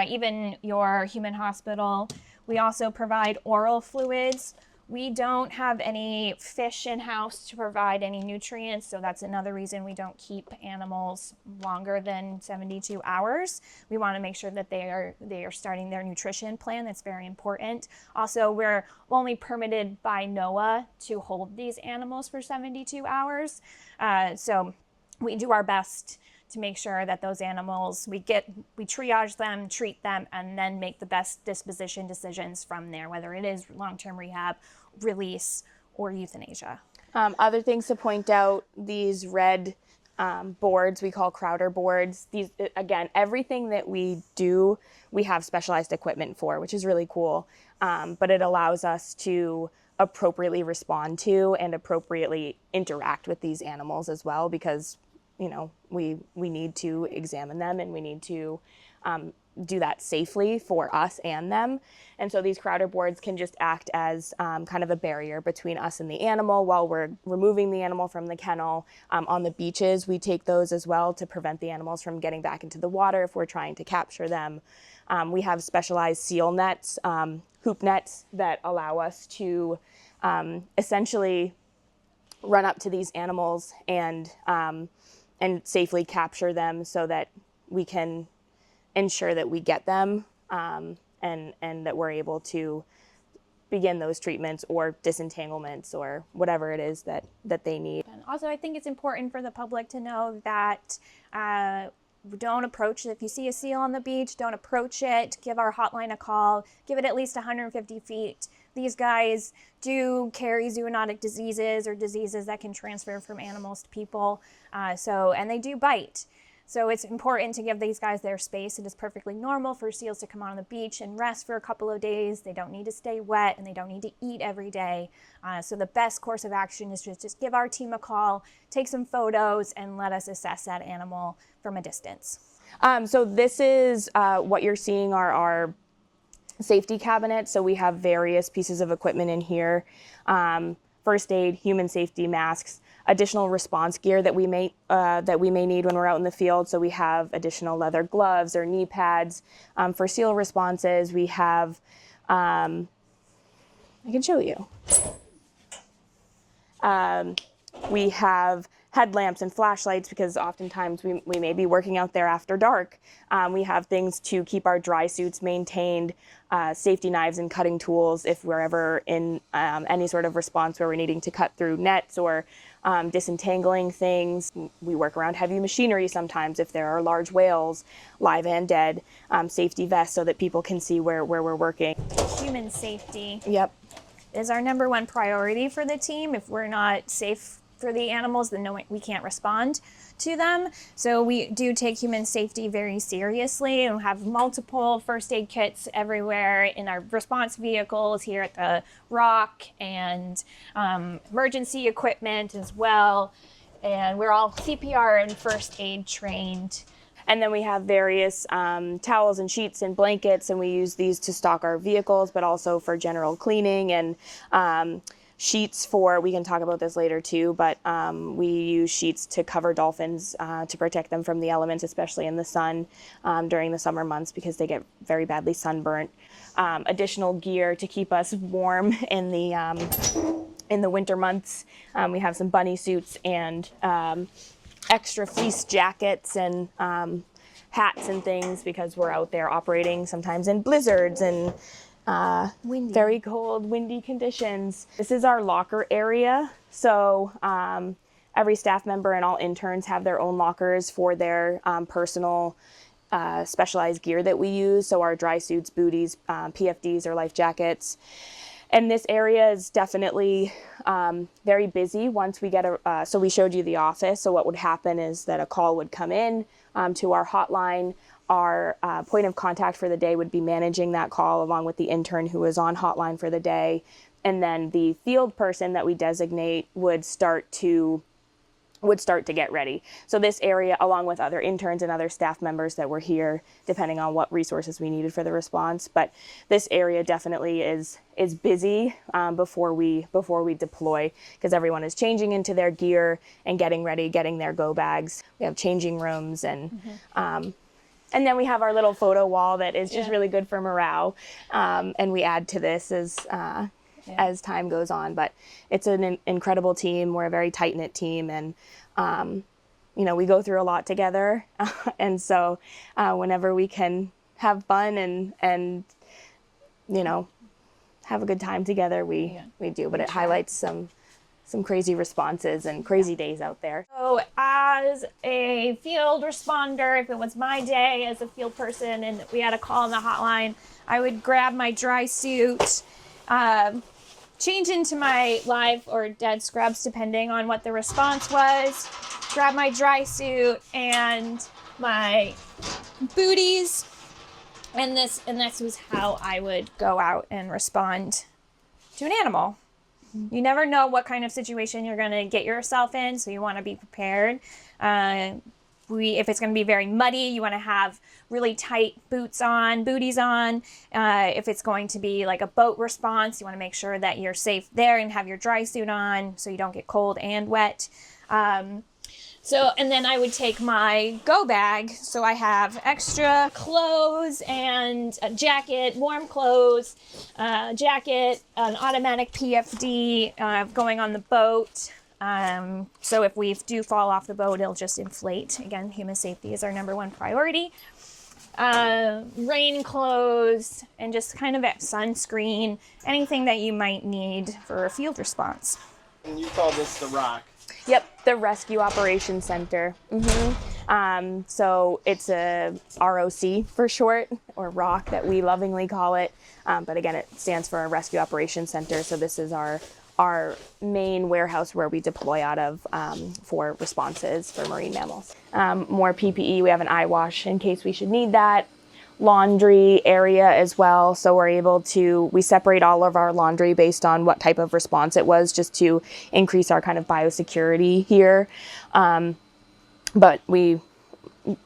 even your human hospital. We also provide oral fluids. We don't have any fish in-house to provide any nutrients, so that's another reason we don't keep animals longer than 72 hours. We want to make sure that they are starting their nutrition plan. That's very important. Also, we're only permitted by NOAA to hold these animals for 72 hours. So we do our best to make sure that those animals, we triage them, treat them, and then make the best disposition decisions from there, whether it is long-term rehab, release, or euthanasia. Other things to point out, these red boards we call crowder boards. These, again, everything that we do, we have specialized equipment for, which is really cool. But it allows us to appropriately respond to and appropriately interact with these animals as well, because we need to examine them and we need to do that safely for us and them. And so these crowder boards can just act as kind of a barrier between us and the animal while we're removing the animal from the kennel. On the beaches, we take those as well to prevent the animals from getting back into the water if we're trying to capture them. We have specialized seal nets, hoop nets, that allow us to essentially run up to these animals and safely capture them so that we can ensure that we get them and that we're able to begin those treatments or disentanglements or whatever it is that they need. And also, I think it's important for the public to know that don't approach it. If you see a seal on the beach, don't approach it. Give our hotline a call. Give it at least 150 feet. These guys do carry zoonotic diseases or diseases that can transfer from animals to people. And they do bite. So it's important to give these guys their space. It is perfectly normal for seals to come on the beach and rest for a couple of days. They don't need to stay wet and they don't need to eat every day. So the best course of action is to just give our team a call, take some photos, and let us assess that animal from a distance. So this is what you're seeing are our safety cabinets. So we have various pieces of equipment in here. First aid, human safety masks, additional response gear that we may need when we're out in the field. So we have additional leather gloves or knee pads for seal responses. We have, I can show you. We have headlamps and flashlights because oftentimes we may be working out there after dark. We have things to keep our dry suits maintained, safety knives and cutting tools if we're ever in any sort of response where we're needing to cut through nets or disentangling things. We work around heavy machinery sometimes if there are large whales, live and dead. Safety vests so that people can see where we're working. Human safety. Yep. Is our number one priority for the team. If we're not safe for the animals, then we can't respond to them. So we do take human safety very seriously and have multiple first aid kits everywhere in our response vehicles here at the Rock, and emergency equipment as well. And we're all CPR and first aid trained. And then we have various towels and sheets and blankets, and we use these to stock our vehicles, but also for general cleaning, and sheets for, we can talk about this later too, but we use sheets to cover dolphins to protect them from the elements, especially in the sun during the summer months because they get very badly sunburnt. Additional gear to keep us warm in the winter months. We have some bunny suits and extra fleece jackets and hats and things because we're out there operating sometimes in blizzards and very cold, windy conditions. This is our locker area. So every staff member and all interns have their own lockers for their personal specialized gear that we use. So our dry suits, booties, PFDs or life jackets. And this area is definitely very busy once we get so we showed you the office. So what would happen is that a call would come in to our hotline. Our point of contact for the day would be managing that call along with the intern who was on hotline for the day. And then the field person that we designate would start to get ready. So this area, along with other interns and other staff members that were here, depending on what resources we needed for the response. But this area definitely is busy before we deploy, because everyone is changing into their gear and getting ready, getting their go bags. We have changing rooms and then we have our little photo wall that is just really good for morale. And we add to this as time goes on, but it's an incredible team. We're a very tight-knit team, and we go through a lot together. And so whenever we can have fun and have a good time together, we do. But it highlights some crazy responses and crazy days out there. So as a field responder, if it was my day as a field person and we had a call on the hotline, I would grab my dry suit, change into my live or dead scrubs depending on what the response was, grab my dry suit and my booties, and this was how I would go out and respond to an animal. You never know what kind of situation you're going to get yourself in, so you want to be prepared. If it's going to be very muddy, you want to have really tight booties on. If it's going to be like a boat response, you want to make sure that you're safe there and have your dry suit on so you don't get cold and wet. And then I would take my go bag. So I have extra clothes and a jacket, warm clothes, jacket, an automatic PFD going on the boat. So if we do fall off the boat, it'll just inflate. Again, human safety is our number one priority. Rain clothes and just kind of sunscreen, anything that you might need for a field response. And you call this the ROC? Yep, the Rescue Operations Center. So it's a ROC for short, or ROC that we lovingly call it. But again, it stands for a Rescue Operations Center. So this is our main warehouse where we deploy out of for responses for marine mammals. More PPE, we have an eye wash in case we should need that. Laundry area as well, so we separate all of our laundry based on what type of response it was, just to increase our kind of biosecurity here. But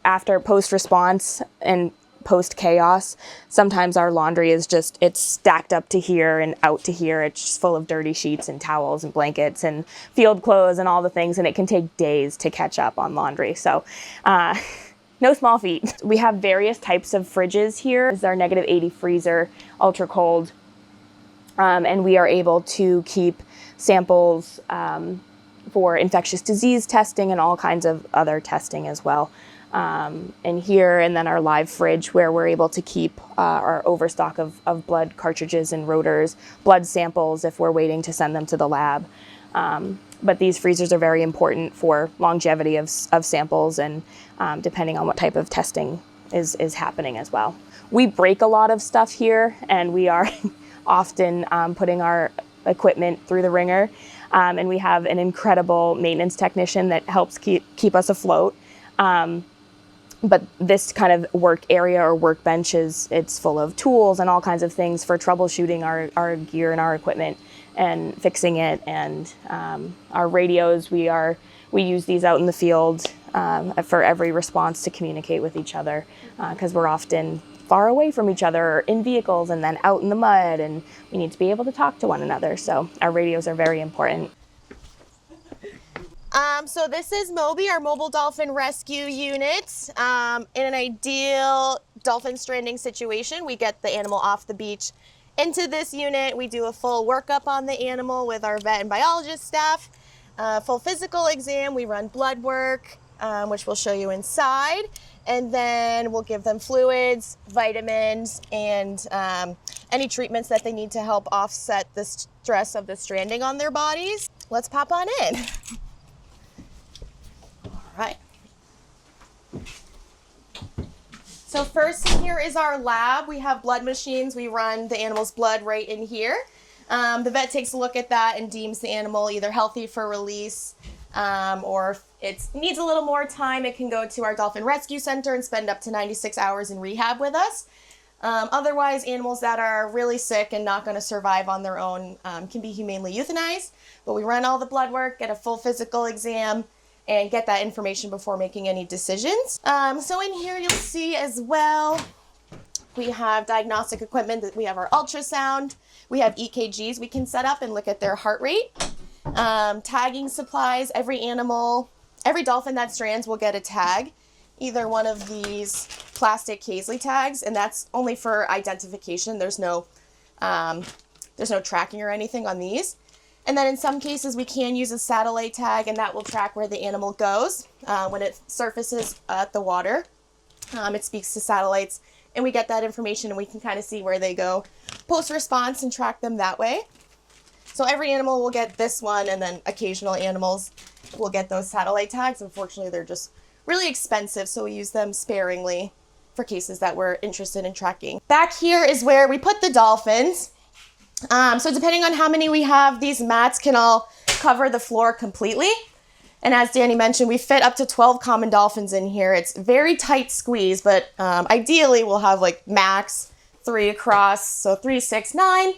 after post-response and post-chaos, sometimes our laundry is it's stacked up to here and out to here. It's just full of dirty sheets and towels and blankets and field clothes and all the things, and it can take days to catch up on laundry. So no small feat. We have various types of fridges here. This is our -80 freezer, ultra cold. And we are able to keep samples for infectious disease testing and all kinds of other testing as well. And here, and then our live fridge where we're able to keep our overstock of blood cartridges and rotors, blood samples if we're waiting to send them to the lab. But these freezers are very important for longevity of samples and depending on what type of testing is happening as well. We break a lot of stuff here, and we are often putting our equipment through the ringer. And we have an incredible maintenance technician that helps keep us afloat. But this kind of work area or workbench it's full of tools and all kinds of things for troubleshooting our gear and our equipment and fixing it. And our radios, we use these out in the field for every response to communicate with each other, because we're often far away from each other or in vehicles and then out in the mud, and we need to be able to talk to one another. So our radios are very important. So this is Moby, our mobile dolphin rescue unit. In an ideal dolphin stranding situation, we get the animal off the beach into this unit. We do a full workup on the animal with our vet and biologist staff, full physical exam. We run blood work, which we'll show you inside. And then we'll give them fluids, vitamins, and any treatments that they need to help offset the stress of the stranding on their bodies. Let's pop on in. All right. So first in here is our lab. We have blood machines. We run the animal's blood right in here. The vet takes a look at that and deems the animal either healthy for release, or if it needs a little more time, it can go to our dolphin rescue center and spend up to 96 hours in rehab with us. Otherwise, animals that are really sick and not going to survive on their own can be humanely euthanized. But we run all the blood work, get a full physical exam, and get that information before making any decisions. So in here you'll see as well, we have diagnostic equipment. We have our ultrasound. We have EKGs we can set up and look at their heart rate. Tagging supplies. Every dolphin that strands will get a tag. Either one of these plastic Paisley tags, and that's only for identification. There's no tracking or anything on these. And then in some cases we can use a satellite tag, and that will track where the animal goes when it surfaces at the water. It speaks to satellites, and we get that information, and we can kind of see where they go post-response and track them that way. So every animal will get this one, and then occasional animals will get those satellite tags. Unfortunately, they're just really expensive, so we use them sparingly for cases that we're interested in tracking. Back here is where we put the dolphins. So depending on how many we have, these mats can all cover the floor completely. And as Dani mentioned, we fit up to 12 common dolphins in here. It's very tight squeeze, but ideally we'll have like max 3 across, so 3, 6, 9.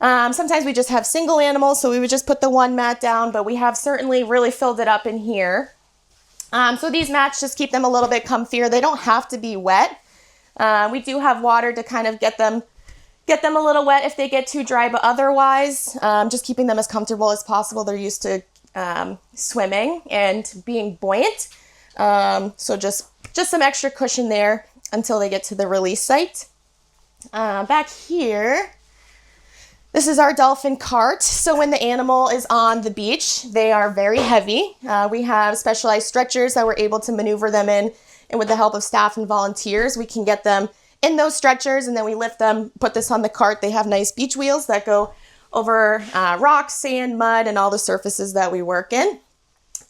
Sometimes we just have single animals, so we would just put the one mat down, but we have certainly really filled it up in here. So these mats just keep them a little bit comfier. They don't have to be wet. We do have water to kind of get them a little wet if they get too dry, but otherwise, just keeping them as comfortable as possible. They're used to swimming and being buoyant. So just some extra cushion there until they get to the release site. Back here, this is our dolphin cart. So when the animal is on the beach, they are very heavy. We have specialized stretchers that we're able to maneuver them in, and with the help of staff and volunteers, we can get them in those stretchers, and then we lift them, put this on the cart. They have nice beach wheels that go over rocks, sand, mud, and all the surfaces that we work in.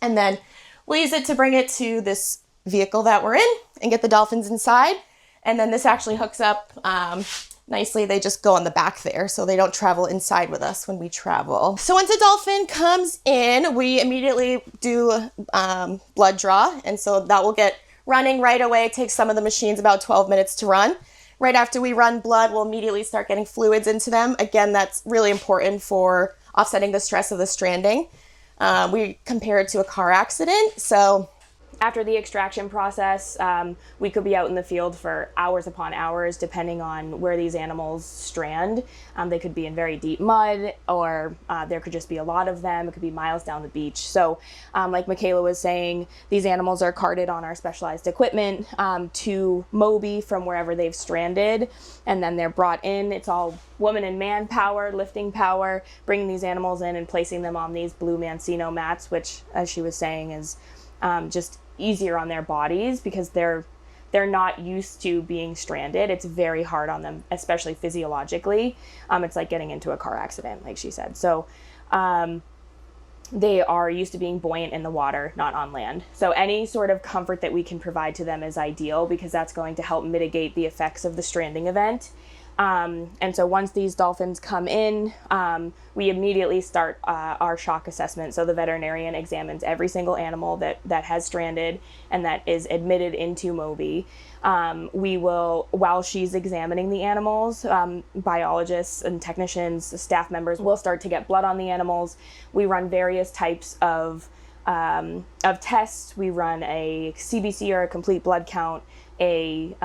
And then we'll use it to bring it to this vehicle that we're in and get the dolphins inside. And then this actually hooks up nicely. They just go on the back there, so they don't travel inside with us when we travel. So once a dolphin comes in, we immediately do blood draw, and so that will get running right away. It takes some of the machines about 12 minutes to run. Right after we run blood, we'll immediately start getting fluids into them. Again, that's really important for offsetting the stress of the stranding. We compare it to a car accident. So after the extraction process, we could be out in the field for hours upon hours, depending on where these animals strand. They could be in very deep mud, or there could just be a lot of them. It could be miles down the beach. So like Michaela was saying, these animals are carted on our specialized equipment to Moby from wherever they've stranded, and then they're brought in. It's all woman and man power, lifting power, bringing these animals in and placing them on these blue Mancino mats, which, as she was saying, is just easier on their bodies because they're not used to being stranded. It's very hard on them, especially physiologically. It's like getting into a car accident, like she said. So they are used to being buoyant in the water, not on land. So any sort of comfort that we can provide to them is ideal, because that's going to help mitigate the effects of the stranding event. And so once these dolphins come in, we immediately start our shock assessment. So the veterinarian examines every single animal that has stranded and that is admitted into Moby. We will, while she's examining the animals, biologists and technicians, staff members will start to get blood on the animals. We run various types of tests. We run a CBC, or a complete blood count, a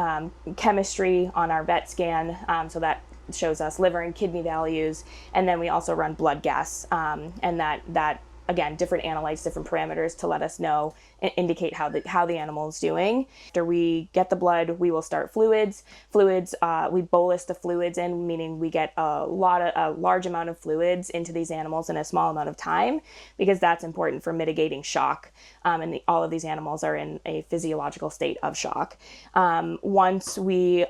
chemistry on our vet scan, so that shows us liver and kidney values, and then we also run blood gas, and that again, different analytes, different parameters to let us know and indicate how the animal is doing. After we get the blood, we will start fluids. We bolus the fluids in, meaning we get a large amount of fluids into these animals in a small amount of time, because that's important for mitigating shock. And all of these animals are in a physiological state of shock. Once we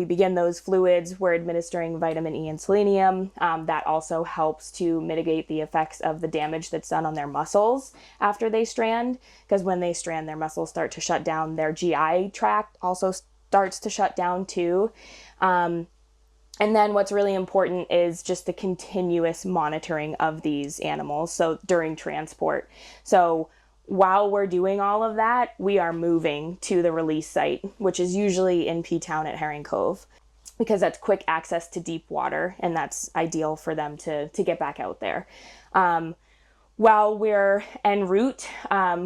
begin those fluids, we're administering vitamin E and selenium. That also helps to mitigate the effects of the damage that's done on their muscles after they strand, because when they strand, their muscles start to shut down. Their GI tract also starts to shut down too. And then what's really important is just the continuous monitoring of these animals. So during transport. So while we're doing all of that, we are moving to the release site, which is usually in P-Town at Herring Cove, because that's quick access to deep water, and that's ideal for them to get back out there. While we're en route,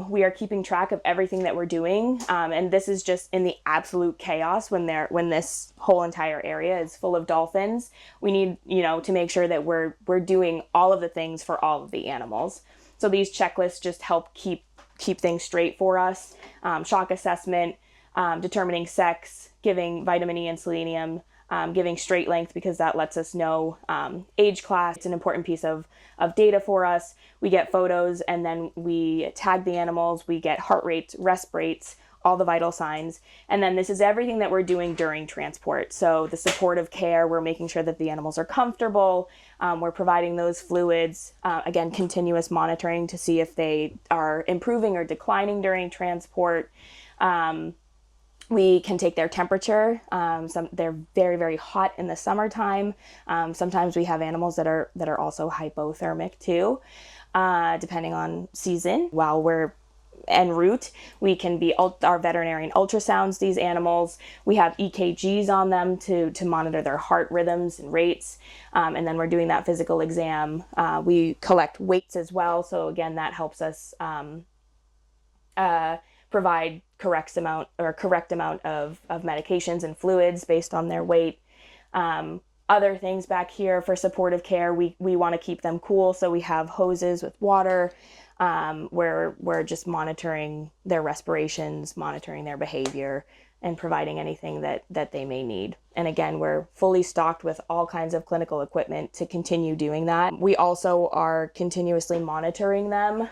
we are keeping track of everything that we're doing, and this is just in the absolute chaos when this whole entire area is full of dolphins. We need, to make sure that we're doing all of the things for all of the animals. So these checklists just help keep things straight for us. Shock assessment, determining sex, giving vitamin E and selenium, giving straight length because that lets us know age class. It's an important piece of data for us. We get photos and then we tag the animals. We get heart rates, resp rates, all the vital signs. And then this is everything that we're doing during transport. So the supportive care, we're making sure that the animals are comfortable. We're providing those fluids, again, continuous monitoring to see if they are improving or declining during transport. We can take their temperature. They're very, very hot in the summertime. Sometimes we have animals that are also hypothermic too, depending on season. While we're en route, we can be our veterinarian ultrasounds these animals. We have EKGs on them to monitor their heart rhythms and rates. And then we're doing that physical exam. We collect weights as well. So again, that helps us provide correct amount of medications and fluids based on their weight. Other things back here for supportive care, we want to keep them cool, so we have hoses with water where we're just monitoring their respirations, monitoring their behavior, and providing anything that they may need. And again, we're fully stocked with all kinds of clinical equipment to continue doing that. We also are continuously monitoring them.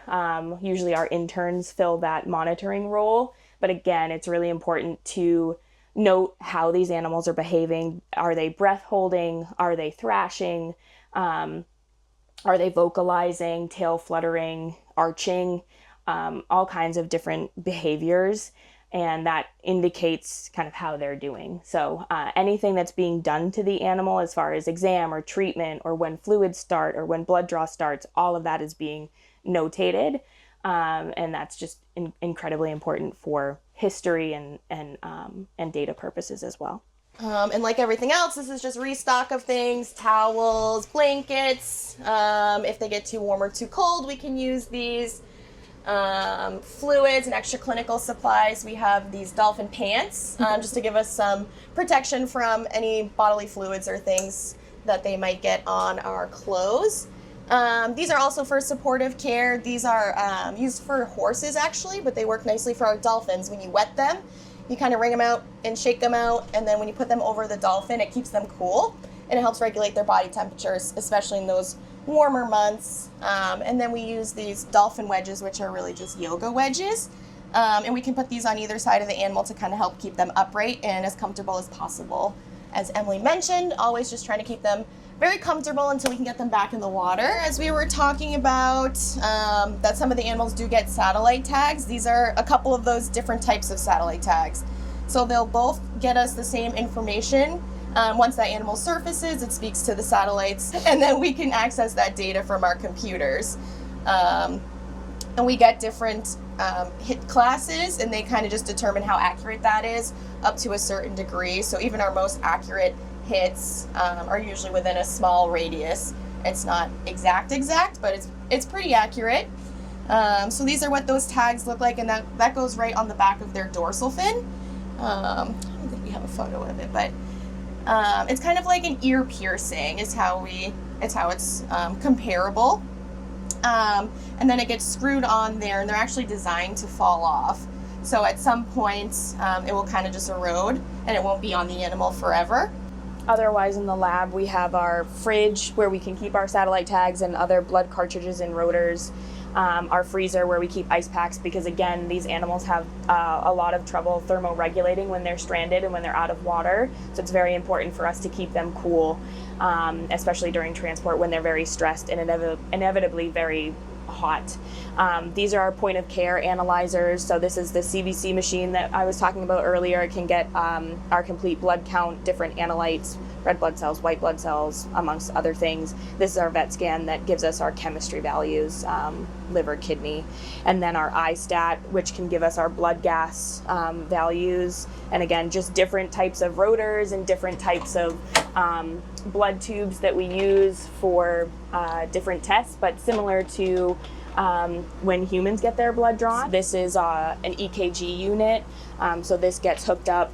Usually our interns fill that monitoring role. But again, it's really important to note how these animals are behaving. Are they breath holding? Are they thrashing? Are they vocalizing, tail fluttering, arching? All kinds of different behaviors. And that indicates kind of how they're doing. So anything that's being done to the animal as far as exam or treatment or when fluids start or when blood draw starts, all of that is being notated. And that's just incredibly important for history and data purposes as well. And like everything else, this is just restock of things, towels, blankets. If they get too warm or too cold, we can use these. Fluids and extra clinical supplies. We have these dolphin pants, just to give us some protection from any bodily fluids or things that they might get on our clothes. These are also for supportive care. These are used for horses actually, but they work nicely for our dolphins. When you wet them, you kind of wring them out and shake them out, and then when you put them over the dolphin, it keeps them cool and it helps regulate their body temperatures, especially in those warmer months. And then we use these dolphin wedges, which are really just yoga wedges. And we can put these on either side of the animal to kind of help keep them upright and as comfortable as possible. As Emily mentioned, always just trying to keep them very comfortable until we can get them back in the water. As we were talking about, that some of the animals do get satellite tags. These are a couple of those different types of satellite tags. So they'll both get us the same information. Once that animal surfaces, it speaks to the satellites, and then we can access that data from our computers. And we get different hit classes, and they kind of just determine how accurate that is up to a certain degree. So even our most accurate hits are usually within a small radius. It's not exact, but it's pretty accurate. So these are what those tags look like, and that goes right on the back of their dorsal fin. I don't think we have a photo of it, but it's kind of like an ear piercing is how it's comparable. And then it gets screwed on there, and they're actually designed to fall off. So at some point, it will kind of just erode, and it won't be on the animal forever. Otherwise, in the lab, we have our fridge where we can keep our satellite tags and other blood cartridges and rotors. Our freezer where we keep ice packs, because again, these animals have a lot of trouble thermoregulating when they're stranded and when they're out of water. So it's very important for us to keep them cool, especially during transport when they're very stressed and inevitably very hot. These are our point of care analyzers. So this is the CBC machine that I was talking about earlier. It can get our complete blood count, different analytes, red blood cells, white blood cells, amongst other things. This is our vet scan that gives us our chemistry values, liver, kidney, and then our iStat, which can give us our blood gas values. And again, just different types of rotors and different types of blood tubes that we use for different tests, but similar to when humans get their blood drawn. This is an EKG unit, so this gets hooked up,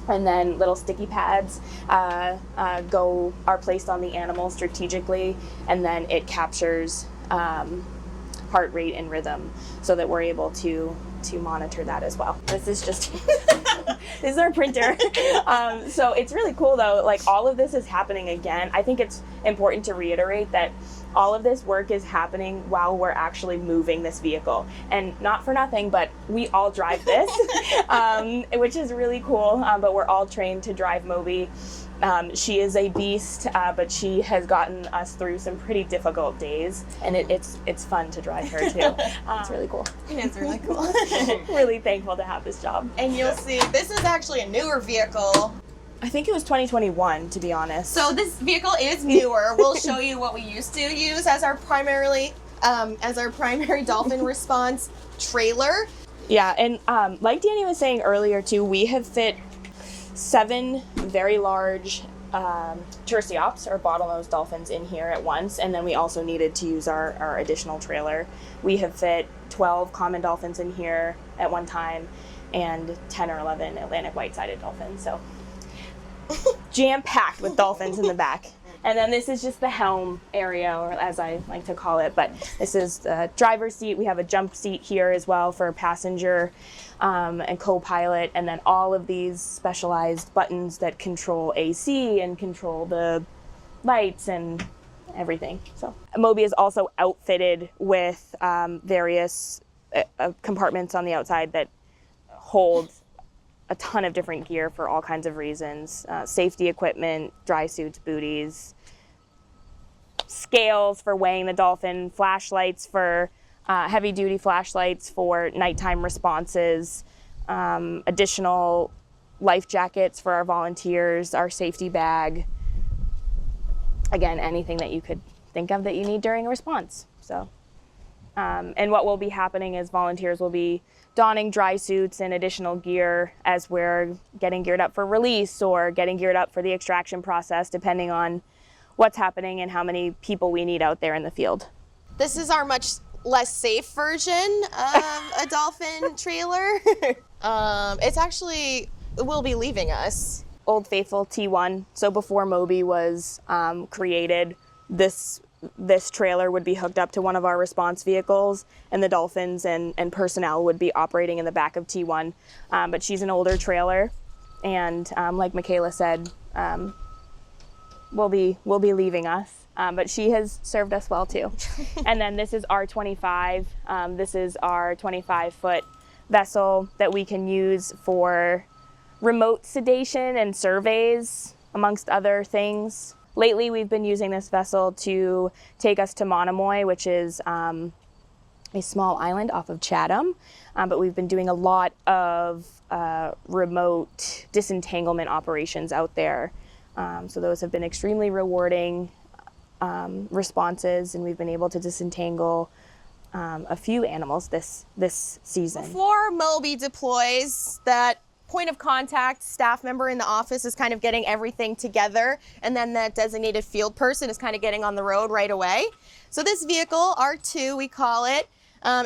and then little sticky pads are placed on the animal strategically, and then it captures heart rate and rhythm so that we're able to monitor that as well. This is just this is our printer. So it's really cool though, like all of this is happening again. I think it's important to reiterate that all of this work is happening while we're actually moving this vehicle. And not for nothing, but we all drive this, which is really cool, but we're all trained to drive Moby. She is a beast, but she has gotten us through some pretty difficult days, and it's fun to drive her too. It's really cool. It is really cool. Really thankful to have this job. And you'll see, this is actually a newer vehicle. I think it was 2021, to be honest. So this vehicle is newer. We'll show you what we used to use as our primary dolphin response trailer. Yeah, and like Dani was saying earlier too, we have fit 7 very large Tursiops or bottlenose dolphins in here at once, and then we also needed to use our additional trailer. We have fit 12 common dolphins in here at one time and 10 or 11 Atlantic white-sided dolphins, so jam-packed with dolphins in the back. And then this is just the helm area, or as I like to call it, but this is the driver's seat. We have a jump seat here as well for passenger and co-pilot, and then all of these specialized buttons that control AC and control the lights and everything. So Moby is also outfitted with various compartments on the outside that hold a ton of different gear for all kinds of reasons. Safety equipment, dry suits, booties, scales for weighing the dolphin, flashlights for heavy duty flashlights for nighttime responses, additional life jackets for our volunteers, our safety bag. Again, anything that you could think of that you need during a response. So, and what will be happening is volunteers will be donning dry suits and additional gear as we're getting geared up for release or getting geared up for the extraction process, depending on what's happening and how many people we need out there in the field. This is our much less safe version of a dolphin trailer. It will be leaving us. Old Faithful T1. So before Moby was created, this trailer would be hooked up to one of our response vehicles, and the dolphins and personnel would be operating in the back of T1. But she's an older trailer, and like Michaela said, will be leaving us. But she has served us well too. And then this is our 25. This is our 25-foot vessel that we can use for remote sedation and surveys, amongst other things. Lately, we've been using this vessel to take us to Monomoy, which is a small island off of Chatham, but we've been doing a lot of remote disentanglement operations out there. So those have been extremely rewarding responses, and we've been able to disentangle a few animals this season. Before Moby deploys, that point of contact staff member in the office is kind of getting everything together, and then that designated field person is kind of getting on the road right away. So this vehicle, R2 we call it,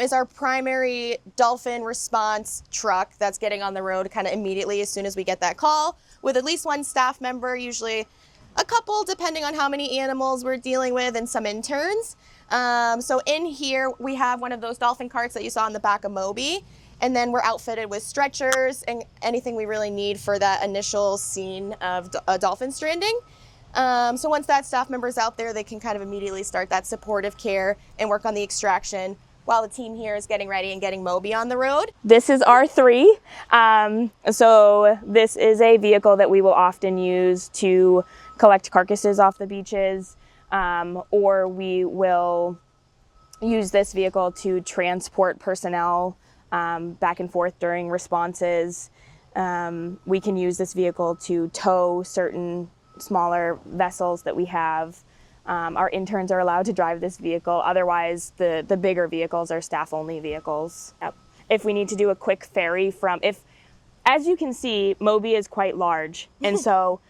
is our primary dolphin response truck that's getting on the road kind of immediately as soon as we get that call, with at least one staff member, usually a couple depending on how many animals we're dealing with, and some interns. So in here we have one of those dolphin carts that you saw in the back of Moby. And then we're outfitted with stretchers and anything we really need for that initial scene of a dolphin stranding. So once that staff member's out there, they can kind of immediately start that supportive care and work on the extraction while the team here is getting ready and getting Moby on the road. This is R3. So this is a vehicle that we will often use to collect carcasses off the beaches, or we will use this vehicle to transport personnel back and forth during responses. We can use this vehicle to tow certain smaller vessels that we have. Our interns are allowed to drive this vehicle. Otherwise, the bigger vehicles are staff-only vehicles. Yep. If we need to do a quick ferry as you can see, Moby is quite large, and so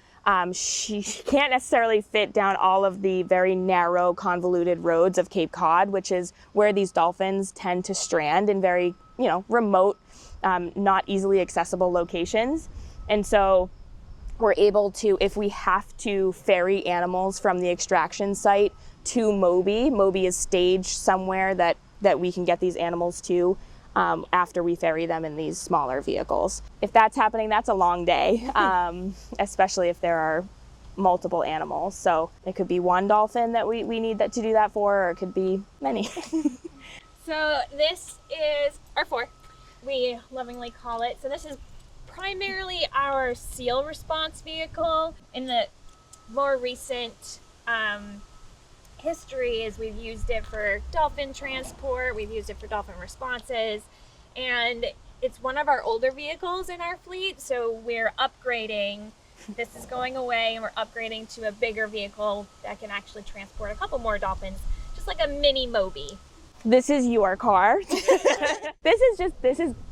she can't necessarily fit down all of the very narrow, convoluted roads of Cape Cod, which is where these dolphins tend to strand in very, remote, not easily accessible locations. And so we're able to, if we have to ferry animals from the extraction site to Moby is staged somewhere that we can get these animals to after we ferry them in these smaller vehicles. If that's happening, that's a long day, especially if there are multiple animals. So it could be one dolphin that we need to do that for, or it could be many. So this is R4, we lovingly call it. So this is primarily our seal response vehicle. In the more recent history is we've used it for dolphin transport, we've used it for dolphin responses, and it's one of our older vehicles in our fleet, so we're upgrading. This is going away and we're upgrading to a bigger vehicle that can actually transport a couple more dolphins, just like a mini Moby. This is your car.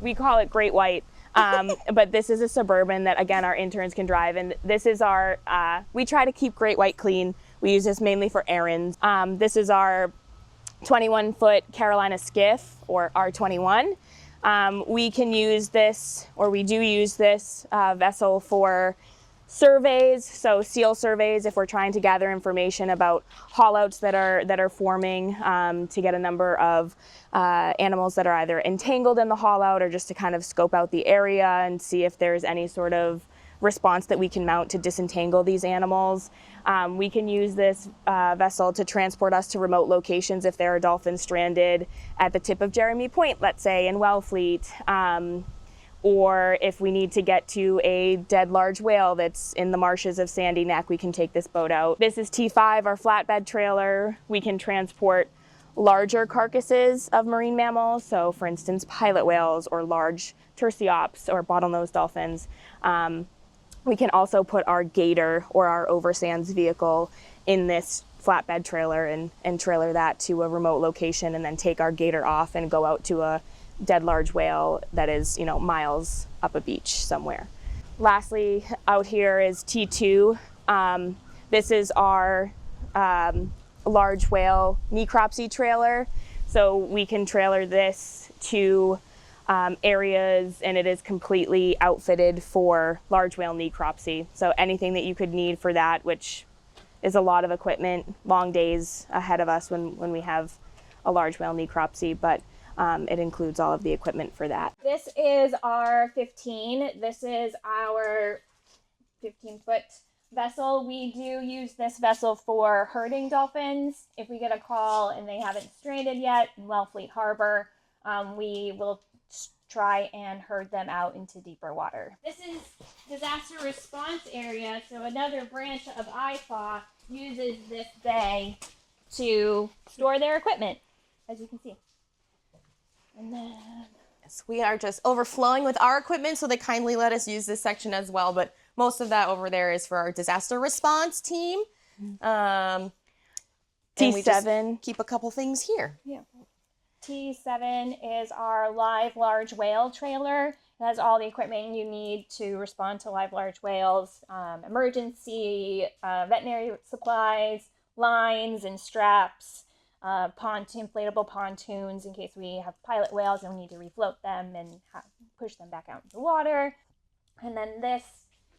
We call it Great White. But this is a Suburban that, again, our interns can drive. And this is we try to keep Great White clean. We use this mainly for errands. This is our 21-foot Carolina skiff, or R21. We can use this, or we do use this vessel for surveys, so seal surveys if we're trying to gather information about haulouts that are forming, to get a number of animals that are either entangled in the haulout, or just to kind of scope out the area and see if there's any sort of response that we can mount to disentangle these animals. We can use this vessel to transport us to remote locations if there are dolphins stranded at the tip of Jeremy Point, let's say, in Wellfleet. Or if we need to get to a dead large whale that's in the marshes of Sandy Neck, we can take this boat out. This is T5, our flatbed trailer. We can transport larger carcasses of marine mammals, so for instance, pilot whales or large tursiops or bottlenose dolphins. We can also put our gator or our oversands vehicle in this flatbed trailer and trailer that to a remote location, and then take our gator off and go out to a dead large whale that is, miles up a beach somewhere. Lastly, out here is T2. This is our large whale necropsy trailer. So we can trailer this to areas, and it is completely outfitted for large whale necropsy. So anything that you could need for that, which is a lot of equipment, long days ahead of us when we have a large whale necropsy, but it includes all of the equipment for that. This is our 15. This is our 15-foot vessel. We do use this vessel for herding dolphins. If we get a call and they haven't stranded yet in Wellfleet Harbor, we will try and herd them out into deeper water. This is disaster response area, so another branch of IFAW uses this bay to store their equipment, as you can see. And then Yes, we are just overflowing with our equipment, so they kindly let us use this section as well. But most of that over there is for our disaster response team. And we just T7. keep a couple things here. Yeah. T7 is our live large whale trailer. It has all the equipment you need to respond to live large whales, emergency, veterinary supplies, lines and straps, inflatable pontoons in case we have pilot whales and we need to refloat them and push them back out into the water. And then this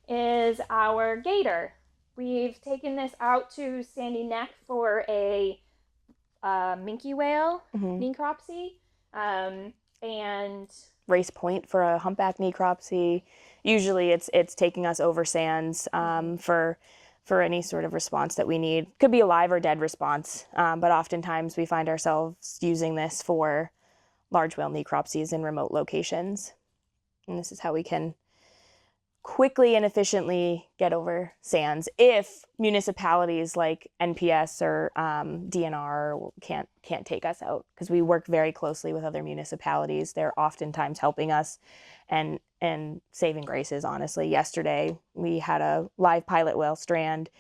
is our gator. We've taken this out to Sandy Neck for a minke whale necropsy, and Race Point for a humpback necropsy. Usually it's taking us over sands for any sort of response that we need. Could be a live or dead response, but oftentimes we find ourselves using this for large whale necropsies in remote locations. And this is how we can quickly and efficiently get over sands if municipalities like NPS or DNR can't take us out, because we work very closely with other municipalities. They're oftentimes helping us and saving graces, honestly. Yesterday we had a live pilot whale strand,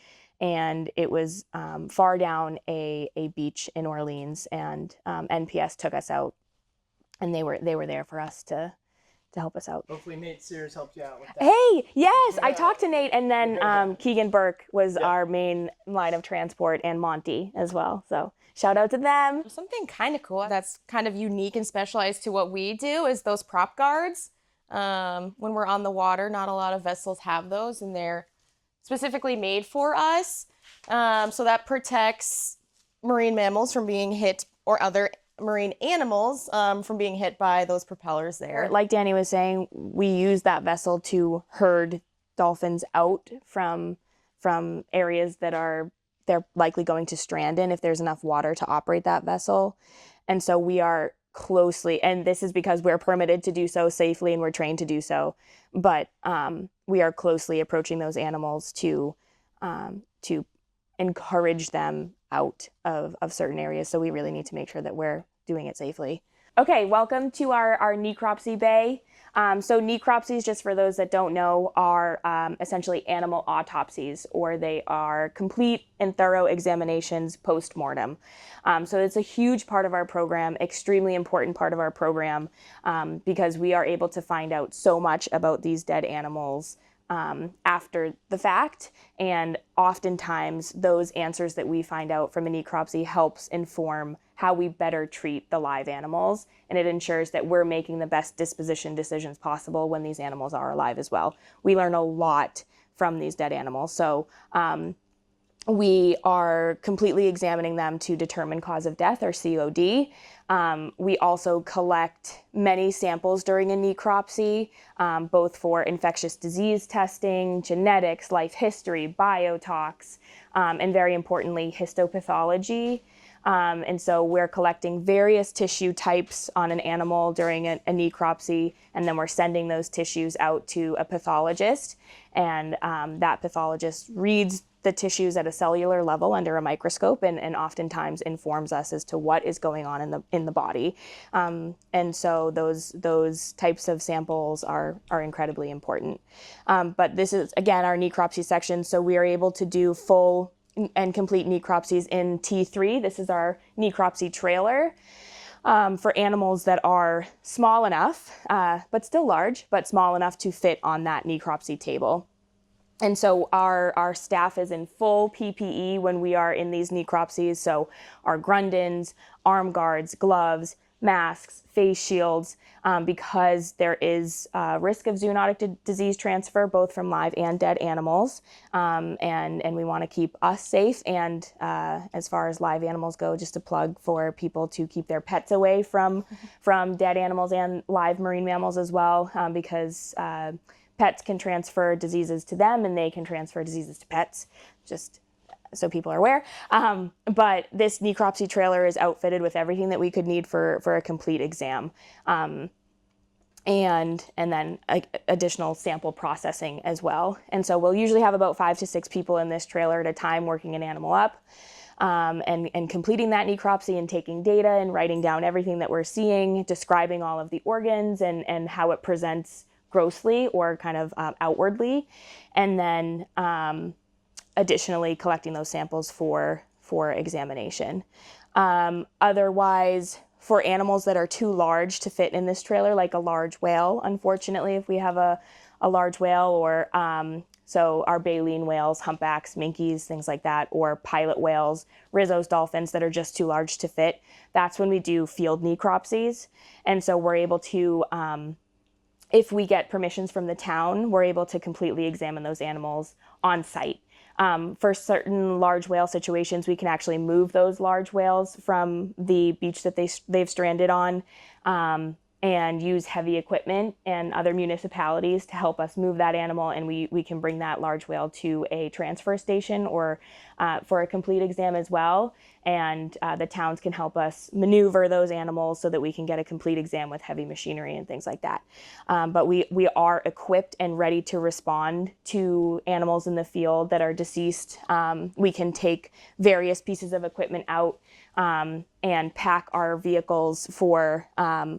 and it was far down a beach in Orleans, and NPS took us out, and they were there for us to help us out. Hopefully Nate Sears helped you out with that. Hey, yes, I talked to Nate, and then Keegan Burke was our main line of transport, and Monty as well. So shout out to them. Something kind of cool that's kind of unique and specialized to what we do is those prop guards. When we're on the water, not a lot of vessels have those, and they're specifically made for us. So that protects marine mammals from being hit, or other marine animals from being hit by those propellers there. Like Dani was saying, we use that vessel to herd dolphins out from areas that they're likely going to strand in if there's enough water to operate that vessel. And so we are closely, and this is because we're permitted to do so safely and we're trained to do so, but we are closely approaching those animals to encourage them out of certain areas. So we really need to make sure that we're doing it safely. Okay, welcome to our necropsy bay. So necropsies, just for those that don't know, are essentially animal autopsies, or they are complete and thorough examinations post-mortem. So it's a huge part of our program, extremely important part of our program, because we are able to find out so much about these dead animals after the fact, and oftentimes those answers that we find out from a necropsy helps inform how we better treat the live animals, and it ensures that we're making the best disposition decisions possible when these animals are alive as well. We learn a lot from these dead animals, so we are completely examining them to determine cause of death, or COD. We also collect many samples during a necropsy, both for infectious disease testing, genetics, life history, biotox, and very importantly, histopathology. And so we're collecting various tissue types on an animal during a necropsy, and then we're sending those tissues out to a pathologist, and that pathologist reads the tissues at a cellular level under a microscope, and oftentimes informs us as to what is going on in the body. And so those types of samples are incredibly important. But this is, again, our necropsy section, so we are able to do full and complete necropsies in T3. This is our necropsy trailer for animals that are small enough, but still large, but small enough to fit on that necropsy table. And so our staff is in full PPE when we are in these necropsies. So our grundens, arm guards, gloves, masks, face shields, because there is risk of zoonotic disease transfer, both from live and dead animals. And we want to keep us safe. And as far as live animals go, just a plug for people to keep their pets away from dead animals and live marine mammals as well, because pets can transfer diseases to them, and they can transfer diseases to pets, just so people are aware. But this necropsy trailer is outfitted with everything that we could need for a complete exam. And then additional sample processing as well. And so we'll usually have about 5 to 6 people in this trailer at a time working an animal up, and completing that necropsy and taking data and writing down everything that we're seeing, describing all of the organs and how it presents grossly or kind of outwardly, and then additionally collecting those samples for examination. Otherwise, for animals that are too large to fit in this trailer, like a large whale, unfortunately, if we have a large whale, or so our baleen whales, humpbacks, minkies, things like that, or pilot whales, Rizzo's dolphins that are just too large to fit, that's when we do field necropsies. And so we're able to, if we get permissions from the town, we're able to completely examine those animals on site. For certain large whale situations, we can actually move those large whales from the beach that they've stranded on, and use heavy equipment and other municipalities to help us move that animal, and we can bring that large whale to a transfer station or for a complete exam as well. And the towns can help us maneuver those animals so that we can get a complete exam with heavy machinery and things like that. But we are equipped and ready to respond to animals in the field that are deceased. We can take various pieces of equipment out and pack our vehicles for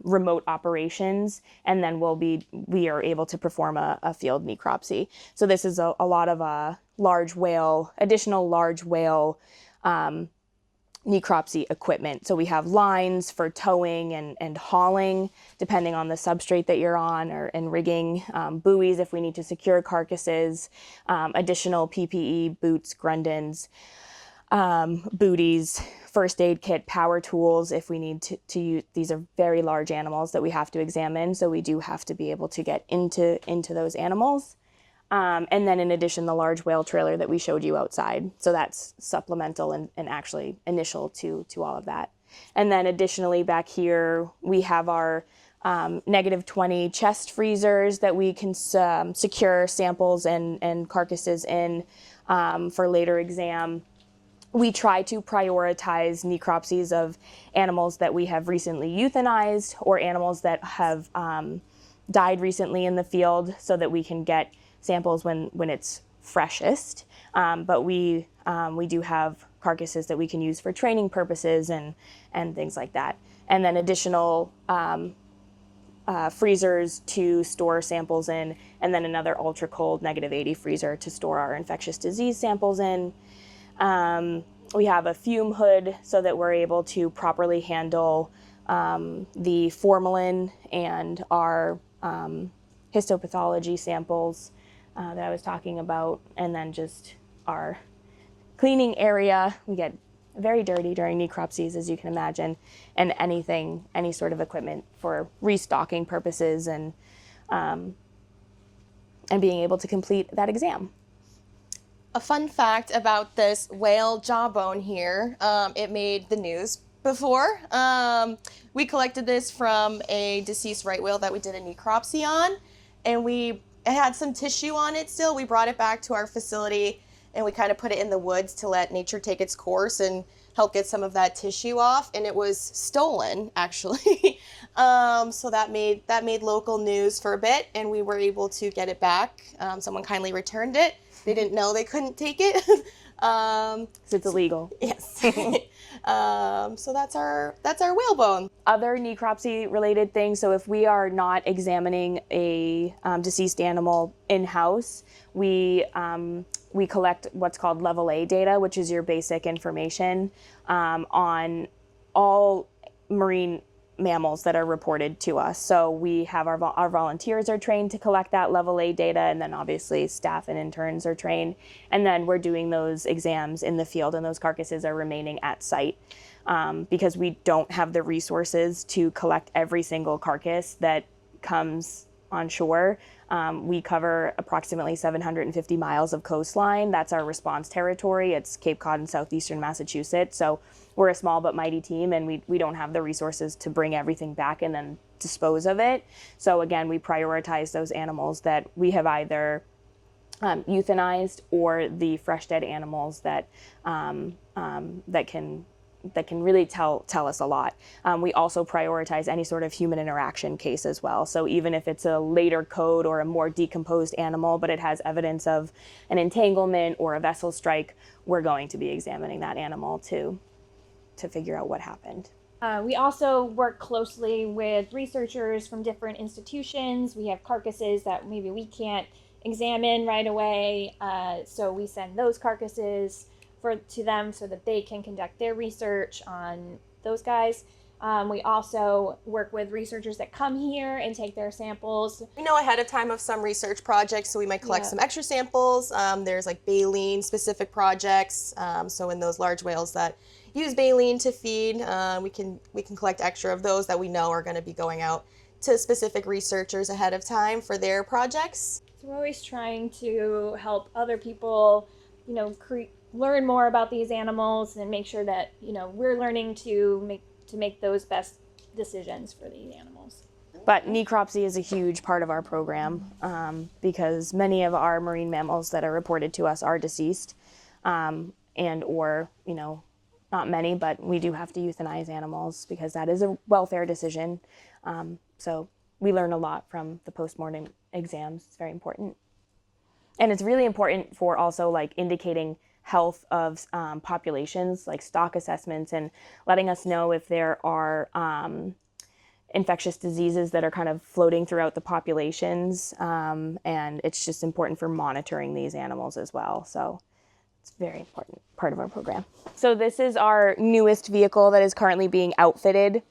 remote operations, and then we are able to perform a field necropsy. So this is a lot of additional large whale necropsy equipment. So we have lines for towing and hauling, depending on the substrate that you're on, and rigging, buoys if we need to secure carcasses, additional PPE, boots, grundens, booties, first aid kit, power tools if we need to use. These are very large animals that we have to examine, so we do have to be able to get into those animals. And then in addition, the large whale trailer that we showed you outside. So that's supplemental and actually initial to all of that. And then additionally back here, we have our -20 chest freezers that we can secure samples and carcasses in for later exam. We try to prioritize necropsies of animals that we have recently euthanized or animals that have died recently in the field, so that we can get samples when it's freshest. But we do have carcasses that we can use for training purposes and things like that. And then additional freezers to store samples in, and then another ultra cold -80 freezer to store our infectious disease samples in. We have a fume hood so that we're able to properly handle the formalin and our histopathology samples that I was talking about. And then just our cleaning area. We get very dirty during necropsies, as you can imagine, and any sort of equipment for restocking purposes and being able to complete that exam. A fun fact about this whale jawbone here, it made the news before. We collected this from a deceased right whale that we did a necropsy on, and it had some tissue on it still. We brought it back to our facility, and we kind of put it in the woods to let nature take its course and help get some of that tissue off, and it was stolen, actually. So that made local news for a bit, and we were able to get it back. Someone kindly returned it. They didn't know they couldn't take it. So it's illegal. Yes. So that's our whalebone. Other necropsy related things. So if we are not examining a deceased animal in-house, we collect what's called level A data, which is your basic information on all marine mammals that are reported to us. So we have our volunteers are trained to collect that level A data, and then obviously staff and interns are trained. And then we're doing those exams in the field, and those carcasses are remaining at site because we don't have the resources to collect every single carcass that comes on shore. We cover approximately 750 miles of coastline. That's our response territory. It's Cape Cod and southeastern Massachusetts. So we're a small but mighty team, and we don't have the resources to bring everything back and then dispose of it. So again, we prioritize those animals that we have either euthanized, or the fresh dead animals that can really tell us a lot. We also prioritize any sort of human interaction case as well. So even if it's a later code or a more decomposed animal, but it has evidence of an entanglement or a vessel strike, we're going to be examining that animal to figure out what happened. We also work closely with researchers from different institutions. We have carcasses that maybe we can't examine right away, so we send those carcasses to them so that they can conduct their research on those guys. We also work with researchers that come here and take their samples. We know ahead of time of some research projects, so we might collect some extra samples. There's like baleen specific projects. So in those large whales that use baleen to feed, we can collect extra of those that we know are going to be going out to specific researchers ahead of time for their projects. So we're always trying to help other people, learn more about these animals and make sure that we're learning to make those best decisions for these animals. But necropsy is a huge part of our program because many of our marine mammals that are reported to us are deceased, and or, not many, but we do have to euthanize animals because that is a welfare decision. So we learn a lot from the postmortem exams. It's very important. And it's really important for also like indicating health of populations, like stock assessments, and letting us know if there are infectious diseases that are kind of floating throughout the populations. And it's just important for monitoring these animals as well. So it's a very important part of our program. So this is our newest vehicle that is currently being outfitted.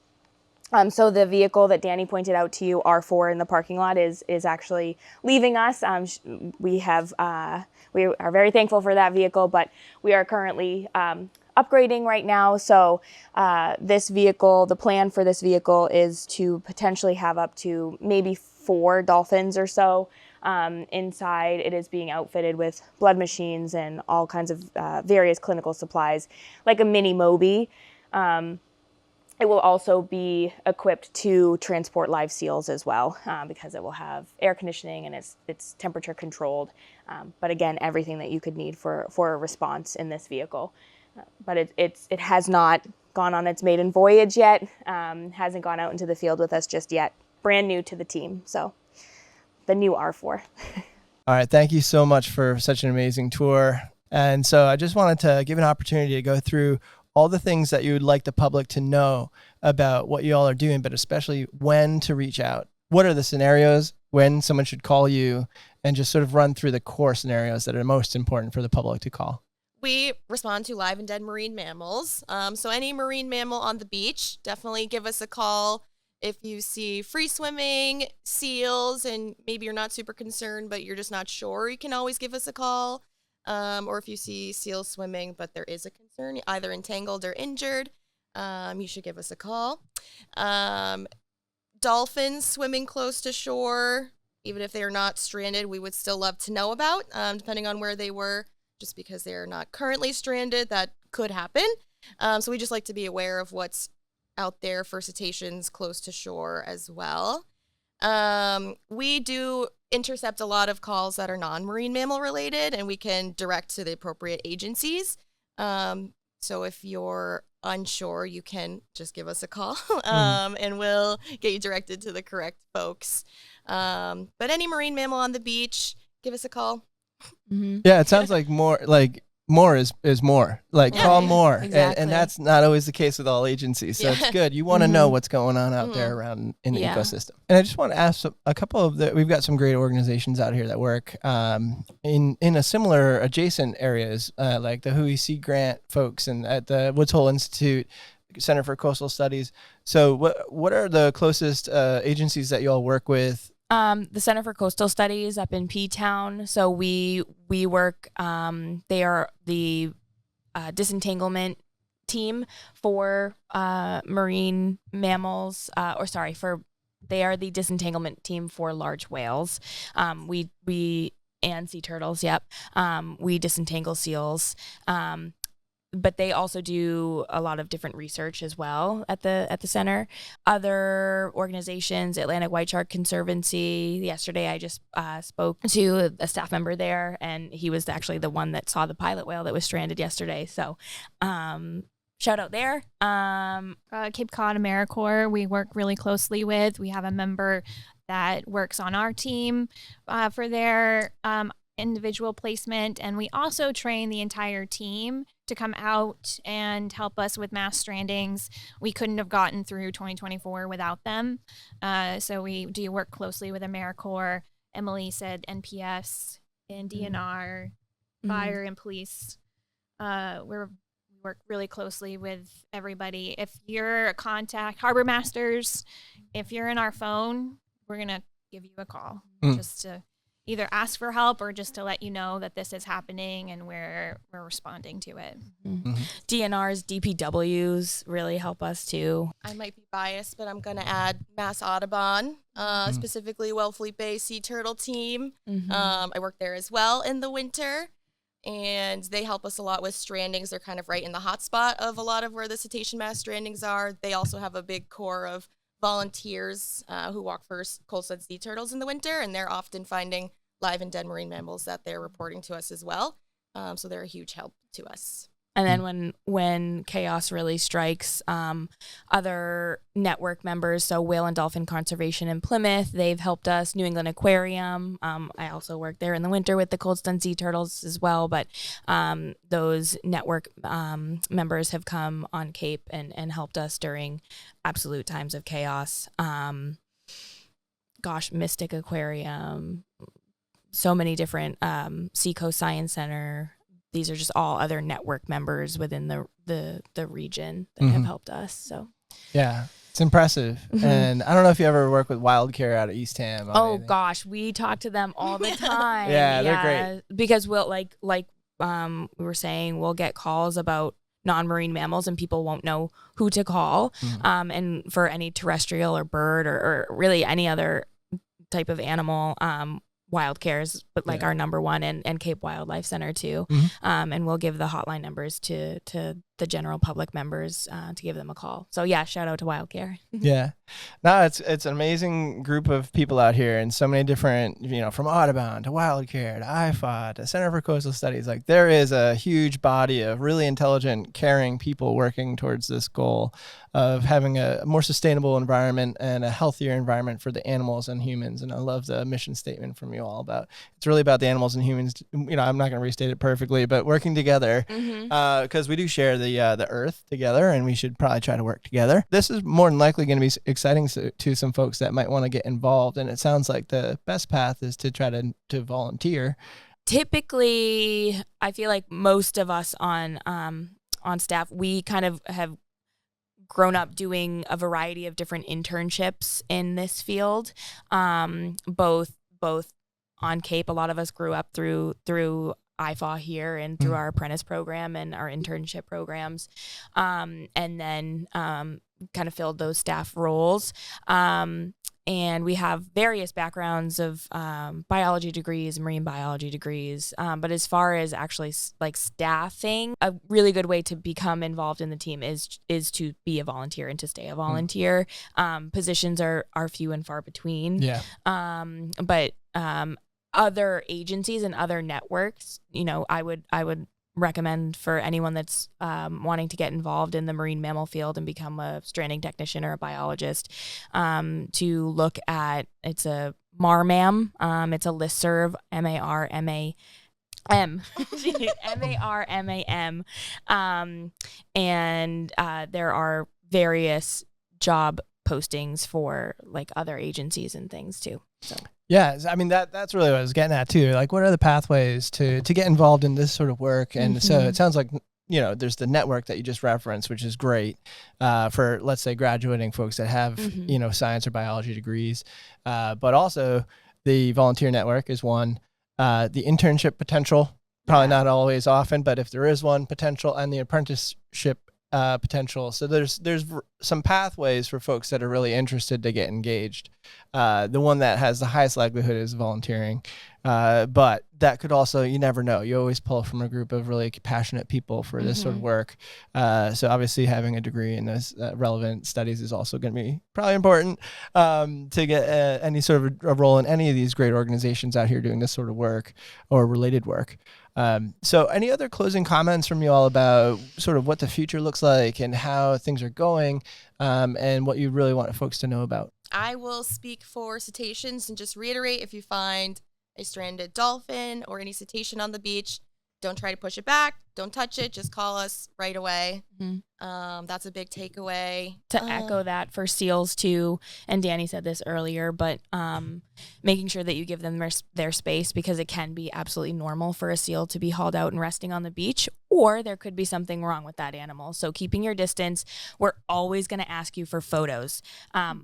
So the vehicle that Dani pointed out to you, R4 in the parking lot, is actually leaving us. We are very thankful for that vehicle, but we are currently upgrading right now. So this vehicle, the plan for this vehicle is to potentially have up to maybe 4 dolphins or so inside. It is being outfitted with blood machines and all kinds of various clinical supplies, like a mini Moby. It will also be equipped to transport live seals as well, because it will have air conditioning and it's temperature controlled. But again, everything that you could need for a response in this vehicle. But it has not gone on its maiden voyage yet, hasn't gone out into the field with us just yet. Brand new to the team, so the new R4. All right, thank you so much for such an amazing tour. And so I just wanted to give an opportunity to go through all the things that you would like the public to know about what you all are doing, but especially when to reach out. What are the scenarios when someone should call you, and just sort of run through the core scenarios that are most important for the public to call? We respond to live and dead marine mammals. So any marine mammal on the beach, definitely give us a call. If you see free swimming, seals, and maybe you're not super concerned, but you're just not sure, you can always give us a call. Or if you see seals swimming, but there is a concern, either entangled or injured, you should give us a call. Dolphins swimming close to shore, even if they are not stranded, we would still love to know about, depending on where they were. Just because they are not currently stranded, that could happen. So we just like to be aware of what's out there for cetaceans close to shore as well. We do intercept a lot of calls that are non-marine mammal related, and we can direct to the appropriate agencies. So if you're unsure, you can just give us a call, and we'll get you directed to the correct folks. But any marine mammal on the beach, give us a call. Mm-hmm. Yeah, it sounds like more is more. Like, call more. Exactly. And that's not always the case with all agencies. So it's good. You want to know what's going on out there around in the ecosystem. And I just want to ask a couple of we've got some great organizations out here that work in a similar adjacent areas, like the Hui Sea Grant folks and at the Woods Hole Institute, Center for Coastal Studies. So what are the closest agencies that you all work with? The Center for Coastal Studies up in P-Town. So we work, they are the disentanglement team for marine mammals, they are the disentanglement team for large whales. We and sea turtles, we disentangle seals. But they also do a lot of different research as well at the center. Other organizations, Atlantic White Shark Conservancy. Yesterday, I just spoke to a staff member there, and he was actually the one that saw the pilot whale that was stranded yesterday. So, shout out there. Cape Cod AmeriCorps, we work really closely with. We have a member that works on our team for their individual placement, and we also train the entire team to come out and help us with mass strandings. We couldn't have gotten through 2024 without them. So we do work closely with AmeriCorps. Emily said NPS and DNR, fire and police. We work really closely with everybody. If you're a contact, Harbor Masters, if you're in our phone, we're going to give you a call just to either ask for help or just to let you know that this is happening and we're responding to it. DNRs, DPWs really help us too. I might be biased, but I'm going to add Mass Audubon, specifically Wellfleet Bay Sea Turtle Team. I work there as well in the winter, and they help us a lot with strandings. They're kind of right in the hot spot of a lot of where the cetacean mass strandings are. They also have a big core of volunteers who walk for cold studded sea turtles in the winter, and they're often finding live and dead marine mammals that they're reporting to us as well. So they're a huge help to us. And then when chaos really strikes, other network members, so Whale and Dolphin Conservation in Plymouth, they've helped us. New England Aquarium, I also work there in the winter with the cold stunned sea turtles as well. But those network members have come on Cape and helped us during absolute times of chaos. Mystic Aquarium, so many different, Seacoast Science Center. These are just all other network members within the region that have helped us. So, yeah, it's impressive. And I don't know if you ever work with Wildcare out of Eastham. Oh gosh, we talk to them all the time. Yeah, they're great. Because we'll like we were saying, we'll get calls about non-marine mammals and people won't know who to call. And for any terrestrial or bird or really any other type of animal, Wildcare is like our number one, and Cape Wildlife Center too. And we'll give the hotline numbers to the general public members to give them a call. So yeah, shout out to Wildcare. Yeah, no, it's an amazing group of people out here, and so many different, from Audubon to Wildcare to IFAW to Center for Coastal Studies. Like, there is a huge body of really intelligent, caring people working towards this goal of having a more sustainable environment and a healthier environment for the animals and humans. And I love the mission statement from you all about, it's really about the animals and humans. I'm not going to restate it perfectly, but working together, because we do share the earth together, and we should probably try to work together. This is more than likely going to be exciting to some folks that might want to get involved. And it sounds like the best path is to try to volunteer. Typically, I feel like most of us on staff, we kind of have grown up doing a variety of different internships in this field, both on Cape. A lot of us grew up through IFAW here and through our apprentice program and our internship programs, and then kind of filled those staff roles. And we have various backgrounds of biology degrees, marine biology degrees. But as far as actually like staffing, a really good way to become involved in the team is to be a volunteer and to stay a volunteer. Positions are few and far between. Yeah. But other agencies and other networks, I would recommend for anyone that's wanting to get involved in the marine mammal field and become a stranding technician or a biologist, to look at, it's a MARMAM. It's a listserv, MARMAM. MARMAM. And there are various job postings for like other agencies and things too. So. Yeah, I mean, that's really what I was getting at too. Like, what are the pathways to get involved in this sort of work? And so it sounds like, there's the network that you just referenced, which is great for, let's say, graduating folks that have, science or biology degrees. But also the volunteer network is one. The internship potential, probably not always often, but if there is one, potential, and the apprenticeship potential. So there's some pathways for folks that are really interested to get engaged. The one that has the highest likelihood is volunteering, but that could also, you never know. You always pull from a group of really passionate people for this sort of work. So obviously having a degree in those relevant studies is also going to be probably important to get any sort of a role in any of these great organizations out here doing this sort of work or related work. So any other closing comments from you all about sort of what the future looks like and how things are going, and what you really want folks to know about? I will speak for cetaceans and just reiterate, if you find a stranded dolphin or any cetacean on the beach, don't try to push it back. Don't touch it. Just call us right away. That's a big takeaway. To echo that for seals too, and Dani said this earlier, but making sure that you give them their space, because it can be absolutely normal for a seal to be hauled out and resting on the beach, or there could be something wrong with that animal. So keeping your distance. We're always going to ask you for photos.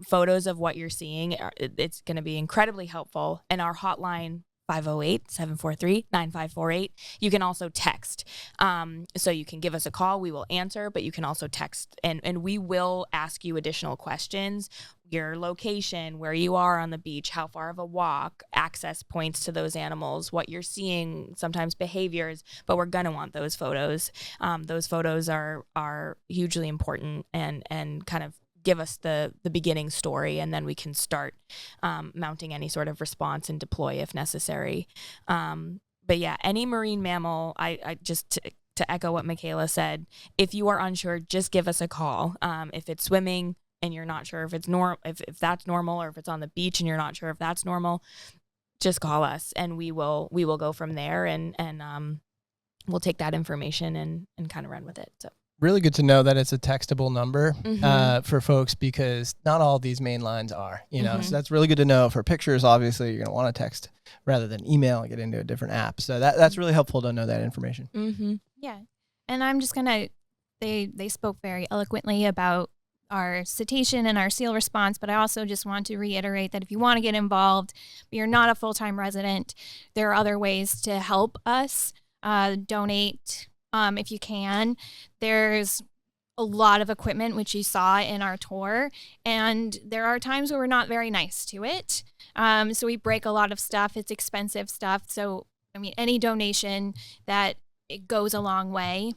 Photos of what you're seeing. It's going to be incredibly helpful. And our hotline, 508-743-9548. You can also text. So you can give us a call. We will answer, but you can also text, and we will ask you additional questions. Your location, where you are on the beach, how far of a walk, access points to those animals, what you're seeing, sometimes behaviors, but we're going to want those photos. Those photos are hugely important and kind of give us the beginning story, and then we can start mounting any sort of response and deploy if necessary. But yeah, any marine mammal, I just to echo what Michaela said, if you are unsure, just give us a call. If it's swimming and you're not sure if it's if that's normal, or if it's on the beach and you're not sure if that's normal, just call us and we will go from there, and we'll take that information and kind of run with it. So really good to know that it's a textable number for folks, because not all these main lines are, so that's really good to know. For pictures, obviously you're going to want to text rather than email and get into a different app. So that's really helpful to know that information. Yeah. And I'm just going to, they spoke very eloquently about our cetacean and our seal response, but I also just want to reiterate that if you want to get involved, but you're not a full-time resident, there are other ways to help us. Donate if you can. There's a lot of equipment, which you saw in our tour, and there are times where we're not very nice to it. So we break a lot of stuff. It's expensive stuff. So, I mean, any donation that it goes a long way.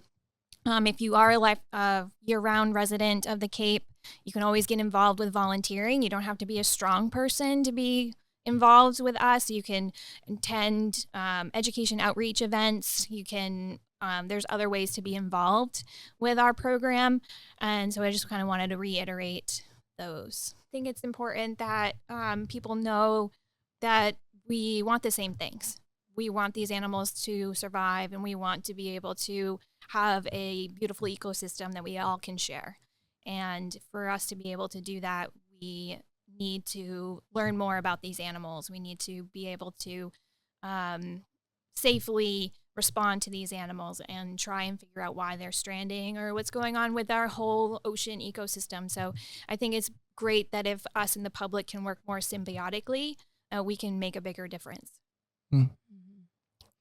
If you are a year-round resident of the Cape, you can always get involved with volunteering. You don't have to be a strong person to be involved with us. You can attend education outreach events. You can, there's other ways to be involved with our program. And so I just kind of wanted to reiterate those. I think it's important that people know that we want the same things. We want these animals to survive, and we want to be able to have a beautiful ecosystem that we all can share. And for us to be able to do that, we need to learn more about these animals. We need to be able to safely respond to these animals and try and figure out why they're stranding or what's going on with our whole ocean ecosystem. So I think it's great that if us and the public can work more symbiotically, we can make a bigger difference.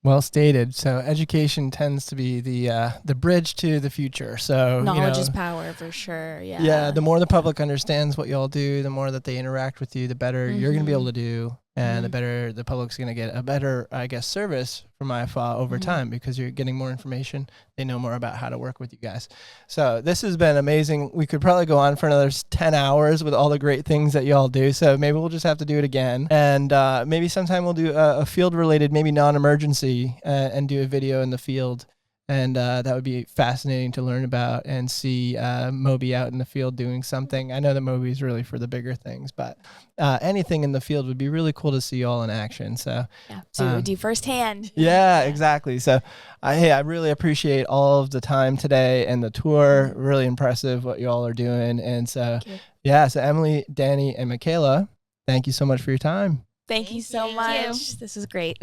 Well stated. So education tends to be the bridge to the future. So knowledge is power, for sure. Yeah. Yeah. The more the public understands what y'all do, the more that they interact with you, the better you're going to be able to do, and the better the public's going to get a better, I guess, service from IFAW over time, because you're getting more information. They know more about how to work with you guys. So this has been amazing. We could probably go on for another 10 hours with all the great things that y'all do. So maybe we'll just have to do it again. And maybe sometime we'll do a field related, maybe non-emergency, and do a video in the field. And that would be fascinating to learn about and see Moby out in the field doing something. I know that Moby is really for the bigger things, but anything in the field would be really cool to see all in action. So yeah, see what we do firsthand. Yeah, exactly. So I really appreciate all of the time today and the tour. Really impressive what you all are doing. And so, yeah, so Emily, Dani, and Michaela, thank you so much for your time. Thank you so much. This was great.